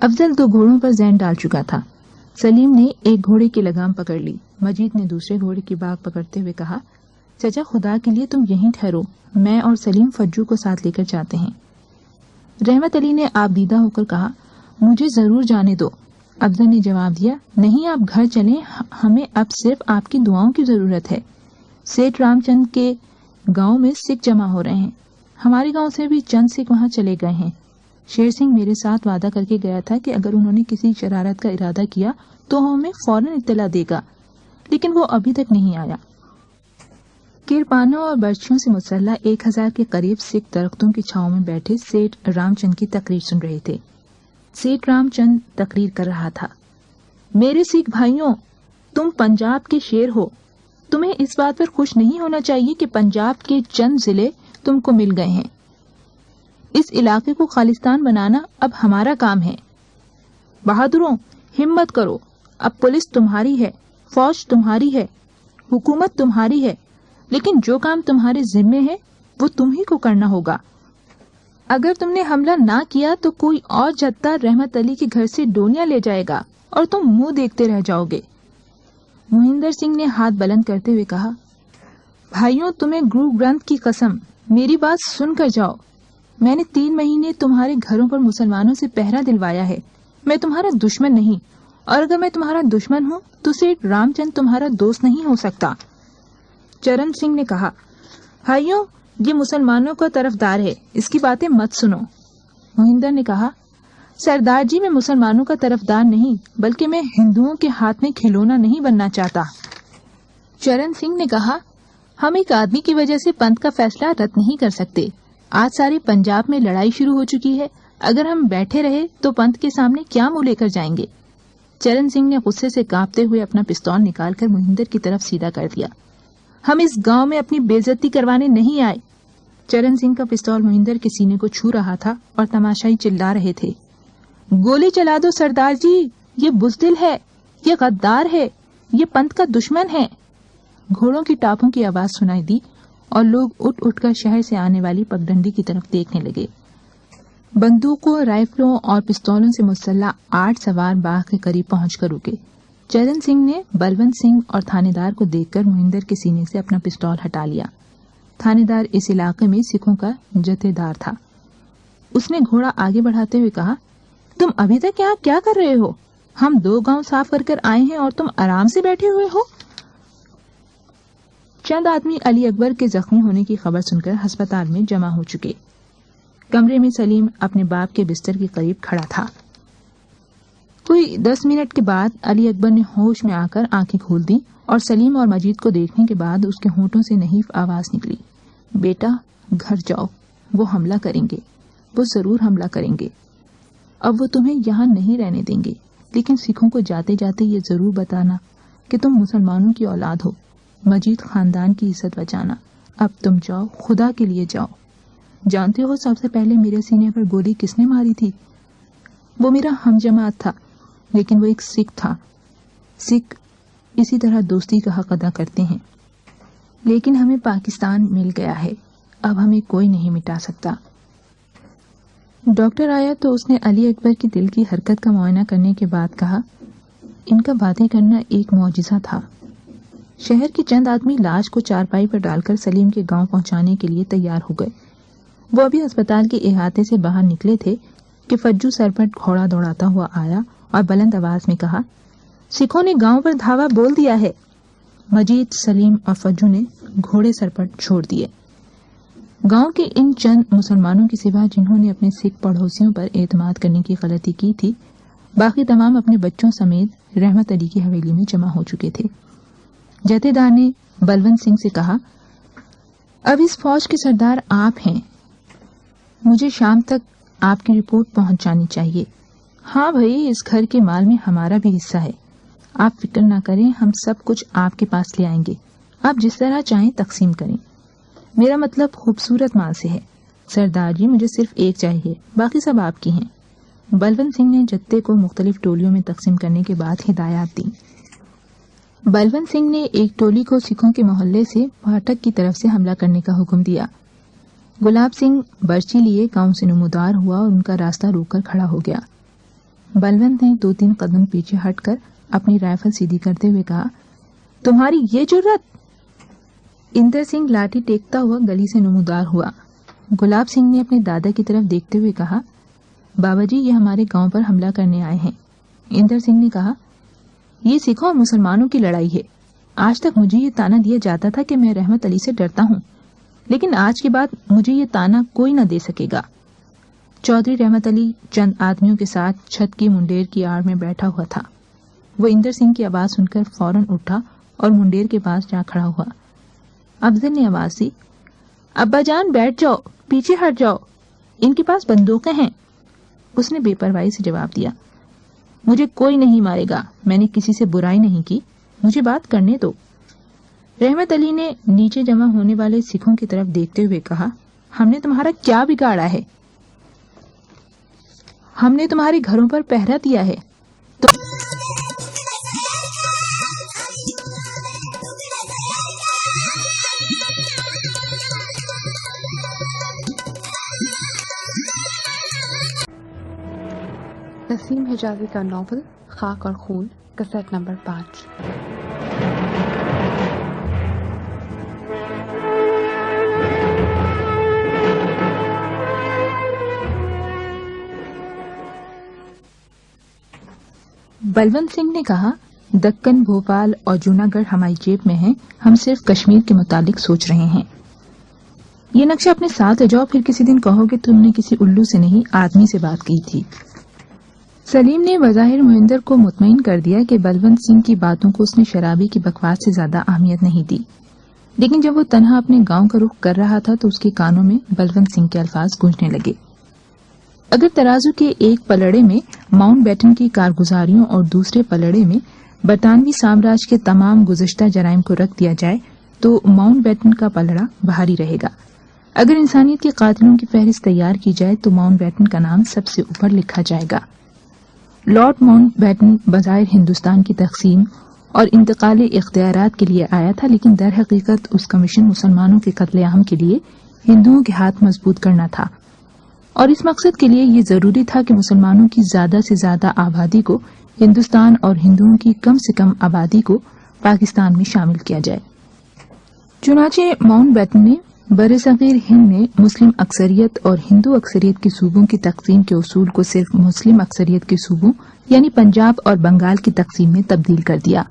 افضل 2 گھوڑوں پر زین ڈال چکا تھا. سلیم نے ایک گھوڑے کی لگام پکڑ لی. مجید نے دوسرے گھوڑے کی باگ پکڑتے ہوئے کہا, چچا خدا کے لیے تم یہیں ٹھہرو, میں اور سلیم فجو کو ساتھ لے کر جاتے ہیں. رحمت علی نے آپ دیدہ ہو کر کہا, مجھے ضرور جانے دو. افضل نے جواب دیا, نہیں آپ گھر چلیں, ہمیں اب صرف آپ کی دعاؤں کی ضرورت ہے. سیٹھ رام چند کے گاؤں میں سکھ جمع ہو رہے ہیں. ہمارے گاؤں سے بھی چند سکھ وہاں چلے گئے ہیں. شیر سنگھ میرے ساتھ وعدہ کر کے گیا تھا کہ اگر انہوں نے کسی شرارت کا ارادہ کیا تو ہمیں فوراً اطلاع دے گا, لیکن وہ ابھی تک نہیں آیا. کرپانوں اور برچھیوں سے مسلح 1000 کے قریب سکھ درختوں کی چھاؤں میں بیٹھے سیٹھ رام چند کی تقریر سن رہے تھے. سیٹھ رام چند تقریر کر رہا تھا, میرے سکھ بھائیوں, تم پنجاب کے شیر ہو. تمہیں اس بات پر خوش نہیں ہونا چاہیے کہ پنجاب کے چند ضلع تم کو مل گئے ہیں. اس علاقے کو خالصتان بنانا اب ہمارا کام ہے. بہادروں, ہمت کرو. اب پولیس تمہاری ہے, فوج تمہاری ہے, حکومت تمہاری ہے, لیکن جو کام تمہارے ذمے ہے وہ تم ہی کو کرنا ہوگا. اگر تم نے حملہ نہ کیا تو کوئی اور جتھا رحمت علی کے گھر سے ڈونیاں لے جائے گا اور تم منہ دیکھتے رہ جاؤ گے. مہندر سنگھ نے ہاتھ بلند کرتے ہوئے کہا, بھائیوں, تمہیں گرو گرنتھ کی قسم, میری بات سن کر جاؤ. میں نے 3 مہینے تمہارے گھروں پر مسلمانوں سے پہرا دلوایا ہے. میں تمہارا دشمن نہیں, اور اگر میں تمہارا دشمن ہوں تو سیٹھ رام چند تمہارا دوست نہیں ہو سکتا. چرن سنگھ نے کہا, بھائیوں, یہ مسلمانوں کا طرفدار ہے, اس کی باتیں مت سنو. مہندر نے کہا, سردار جی, میں مسلمانوں کا طرفدار نہیں, بلکہ میں ہندوؤں کے ہاتھ میں کھلونا نہیں بننا چاہتا. چرن سنگھ نے کہا, ہم ایک آدمی کی وجہ سے پنت کا فیصلہ رد نہیں کر سکتے. آج سارے پنجاب میں لڑائی شروع ہو چکی ہے. اگر ہم بیٹھے رہے تو پنت کے سامنے کیا منہ لے کر جائیں گے. چرن سنگھ نے غصے سے کانپتے ہوئے اپنا پستول نکال کر مہندر کی طرف سیدھا کر دیا. ہم اس گاؤں میں اپنی بے عزتی کروانے نہیں آئے. چرن سنگھ کا پستول مہندر کے سینے کو چھو رہا تھا اور تماشائی چلا رہے تھے, گولی چلا دو سردار جی, یہ بزدل ہے, یہ غدار ہے, یہ پنت کا دشمن ہے. گھوڑوں کی ٹاپوں کی آواز سنائی دی اور لوگ اٹھ اٹھ کر شہر سے آنے والی پگڈنڈی کی طرف دیکھنے لگے. بندوقوں, رائفلوں اور پستولوں سے مسلح 8 سوار باغ کے قریب پہنچ کر رکے. چرن سنگھ نے بلونت سنگھ اور تھانے دار کو دیکھ کر مہندر کے سینے سے اپنا پستول ہٹا لیا. تھانے دار اس علاقے میں سکھوں کا جتھے دار تھا. اس نے گھوڑا آگے بڑھاتے ہوئے کہا, تم ابھی تک یہاں کیا کر رہے ہو؟ ہم 2 گاؤں صاف کر کر آئے ہیں اور تم آرام سے بیٹھے ہوئے ہو. چند آدمی علی اکبر کے زخمی ہونے کی خبر سن کر ہسپتال میں جمع ہو چکے. کمرے میں سلیم اپنے باپ کے بستر کے قریب کھڑا تھا. کوئی 10 منٹ کے بعد علی اکبر نے ہوش میں آ کر آنکھیں کھول دی اور سلیم اور مجید کو دیکھنے کے بعد اس کے ہونٹوں سے نحیف آواز نکلی, بیٹا گھر جاؤ, وہ حملہ کریں گے, وہ ضرور حملہ کریں گے. اب وہ تمہیں یہاں نہیں رہنے دیں گے, لیکن سکھوں کو جاتے جاتے یہ ضرور بتانا کہ تم مسلمانوں کی اولاد ہو. مجید خاندان کی عزت بچانا. اب تم جاؤ, خدا کے لیے جاؤ. جانتے ہو سب سے پہلے میرے سینے پر گولی کس نے ماری تھی؟ وہ میرا ہم جماعت تھا, لیکن وہ ایک سکھ تھا. سکھ اسی طرح دوستی کا حق ادا کرتے ہیں. لیکن ہمیں پاکستان مل گیا ہے, اب ہمیں کوئی نہیں مٹا سکتا. ڈاکٹر آیا تو اس نے علی اکبر کی دل کی حرکت کا معائنہ کرنے کے بعد کہا, ان کا باتیں کرنا ایک معجزہ تھا. شہر کے چند آدمی لاش کو چارپائی پر ڈال کر سلیم کے گاؤں پہنچانے کے لیے تیار ہو گئے. وہ ابھی اسپتال کے احاطے سے باہر نکلے تھے کہ فجو سر پر گھوڑا دوڑاتا ہوا آیا اور بلند آواز میں کہا, سکھوں نے گاؤں پر دھاوا بول دیا ہے. مجید, سلیم اور فجو نے گھوڑے سر پر چھوڑ دیے. گاؤں کے ان چند مسلمانوں کے سوا جنہوں نے اپنے سکھ پڑوسیوں پر اعتماد کرنے کی غلطی کی تھی, باقی تمام اپنے بچوں سمیت رحمت علی کی حویلی میں جمع ہو چکے تھے. جتھے دار نے بلونت سنگھ سے کہا, اب اس فوج کے سردار آپ ہیں, مجھے شام تک آپ کی رپورٹ پہنچ جانی چاہیے. ہاں بھائی, اس گھر کے مال میں ہمارا بھی حصہ ہے, آپ فکر نہ کریں, ہم سب کچھ آپ کے پاس لے آئیں گے, آپ جس طرح چاہیں تقسیم کریں. میرا مطلب خوبصورت مال سے ہے. سردار جی, مجھے صرف ایک چاہیے, باقی سب آپ کی ہیں. بلونت سنگھ نے جتھے کو مختلف ٹولیوں میں تقسیم کرنے کے بعد ہدایات دی. بلونت سنگھ نے ایک ٹولی کو سکھوں کے محلے سے پھاٹک کی طرف سے حملہ کرنے کا حکم دیا. گلاب سنگھ برچی لیے گاؤں سے نمودار ہوا اور ان کا راستہ روک کر کھڑا ہو گیا. بلونت نے 2-3 قدم پیچھے ہٹ کر اپنی رائفل سیدھی کرتے ہوئے کہا، تمہاری یہ جرت؟ اندر سنگھ لاٹھی ٹیکتا ہوا گلی سے نمودار ہوا۔ گلاب سنگھ نے اپنے دادا کی طرف دیکھتے ہوئے کہا، بابا جی یہ ہمارے گاؤں پر حملہ کرنے آئے ہیں۔ اندر سنگھ نے کہا، یہ سکھوں اور مسلمانوں کی لڑائی ہے۔ آج تک مجھے یہ تانا دیا جاتا تھا کہ میں رحمت علی سے ڈرتا ہوں، لیکن آج کے بعد مجھے یہ تانا کوئی نہ دے سکے گا۔ چودھری رحمت علی چند آدمیوں کے ساتھ چھت کی منڈیر کی آڑ میں بیٹھا ہوا تھا۔ وہ اندر سنگھ کی آواز سن کر فوراً اٹھا اور منڈیر کے پاس جا کھڑا ہوا۔ افضل نے آواز دی، ابا جان بیٹھ جاؤ، پیچھے ہٹ جاؤ، ان کے پاس بندوقیں ہیں۔ اس نے بے پرواہی سے جواب دیا، مجھے کوئی نہیں مارے گا، میں نے کسی سے برائی نہیں کی، مجھے بات کرنے دو۔ رحمت علی نے نیچے جمع ہونے والے سکھوں کی طرف دیکھتے ہوئے کہا، ہم نے تمہارا کیا بگاڑا ہے؟ ہم نے تمہارے گھروں پر پہرا دیا ہے۔ نسیم حجازی کا ناول خاک اور خون، کیسٹ نمبر 5۔ بلونت سنگھ نے کہا، دکن، بھوپال اور جوناگڑھ ہماری جیب میں ہیں، ہم صرف کشمیر کے متعلق سوچ رہے ہیں۔ یہ نقشہ اپنے ساتھ لے جاؤ، پھر کسی دن کہو کہ تم نے کسی الو سے نہیں آدمی سے بات کی تھی۔ سلیم نے بظاہر مہندر کو مطمئن کر دیا کہ بلونت سنگھ کی باتوں کو اس نے شرابی کی بکواس سے زیادہ اہمیت نہیں دی، لیکن جب وہ تنہا اپنے گاؤں کا رخ کر رہا تھا تو اس کے کانوں میں بلونت سنگھ کے الفاظ گونجنے لگے۔ اگر ترازو کے ایک پلڑے میں ماؤنٹ بیٹن کی کارگزاریوں اور دوسرے پلڑے میں برطانوی سامراج کے تمام گزشتہ جرائم کو رکھ دیا جائے تو ماؤنٹ بیٹن کا پلڑا بھاری رہے گا۔ اگر انسانیت کے قاتلوں کی فہرست تیار کی جائے تو ماؤنٹ بیٹن کا نام سب سے اوپر لکھا جائے گا۔ لارڈ ماؤنٹ بیٹن بظاہر ہندوستان کی تقسیم اور انتقال اختیارات کے لیے آیا تھا، لیکن در حقیقت اس کا مشن مسلمانوں کے قتل عام کے لیے ہندوؤں کے ہاتھ مضبوط کرنا تھا، اور اس مقصد کے لیے یہ ضروری تھا کہ مسلمانوں کی زیادہ سے زیادہ آبادی کو ہندوستان اور ہندوؤں کی کم سے کم آبادی کو پاکستان میں شامل کیا جائے۔ چنانچہ ماؤنٹ بیٹن نے برصغیر ہند میں مسلم اکثریت اور ہندو اکثریت کے صوبوں کی تقسیم کے اصول کو صرف مسلم اکثریت کے صوبوں یعنی پنجاب اور بنگال کی تقسیم میں تبدیل کر دیا۔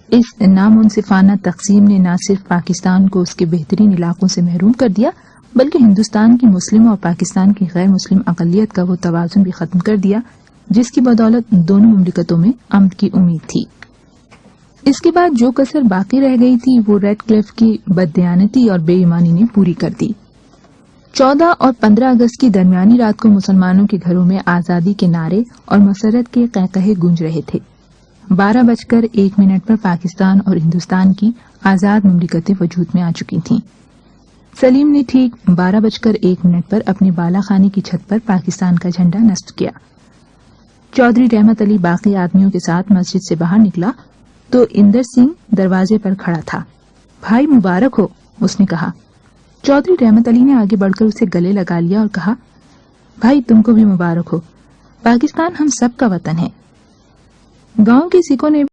اس نامنصفانہ تقسیم نے نہ صرف پاکستان کو اس کے بہترین علاقوں سے محروم کر دیا بلکہ ہندوستان کی مسلم اور پاکستان کی غیر مسلم اقلیت کا وہ توازن بھی ختم کر دیا جس کی بدولت دونوں مملکتوں میں امن کی امید تھی۔ اس کے بعد جو کسر باقی رہ گئی تھی وہ ریڈ کلف کی بددیانتی اور بے ایمانی نے پوری کر دی۔ 14 اور 15 اگست کی درمیانی رات کو مسلمانوں کے گھروں میں آزادی کے نعرے اور مسرت کے قہقہے گونج رہے تھے۔ 12:01 پر پاکستان اور ہندوستان کی آزاد مملکتیں وجود میں آ چکی تھیں۔ سلیم نے ٹھیک 12:01 پر اپنے بالا خانے کی چھت پر پاکستان کا جھنڈا نصب کیا۔ چودھری رحمت علی باقی آدمیوں کے ساتھ مسجد سے باہر نکلا تو اندر سنگھ دروازے پر کھڑا تھا۔ بھائی مبارک ہو، اس نے کہا۔ چودھری رحمت علی نے آگے بڑھ کر اسے گلے لگا لیا اور کہا، بھائی تم کو بھی مبارک ہو، پاکستان ہم سب کا وطن ہے۔ گاؤں کے سکھوں نے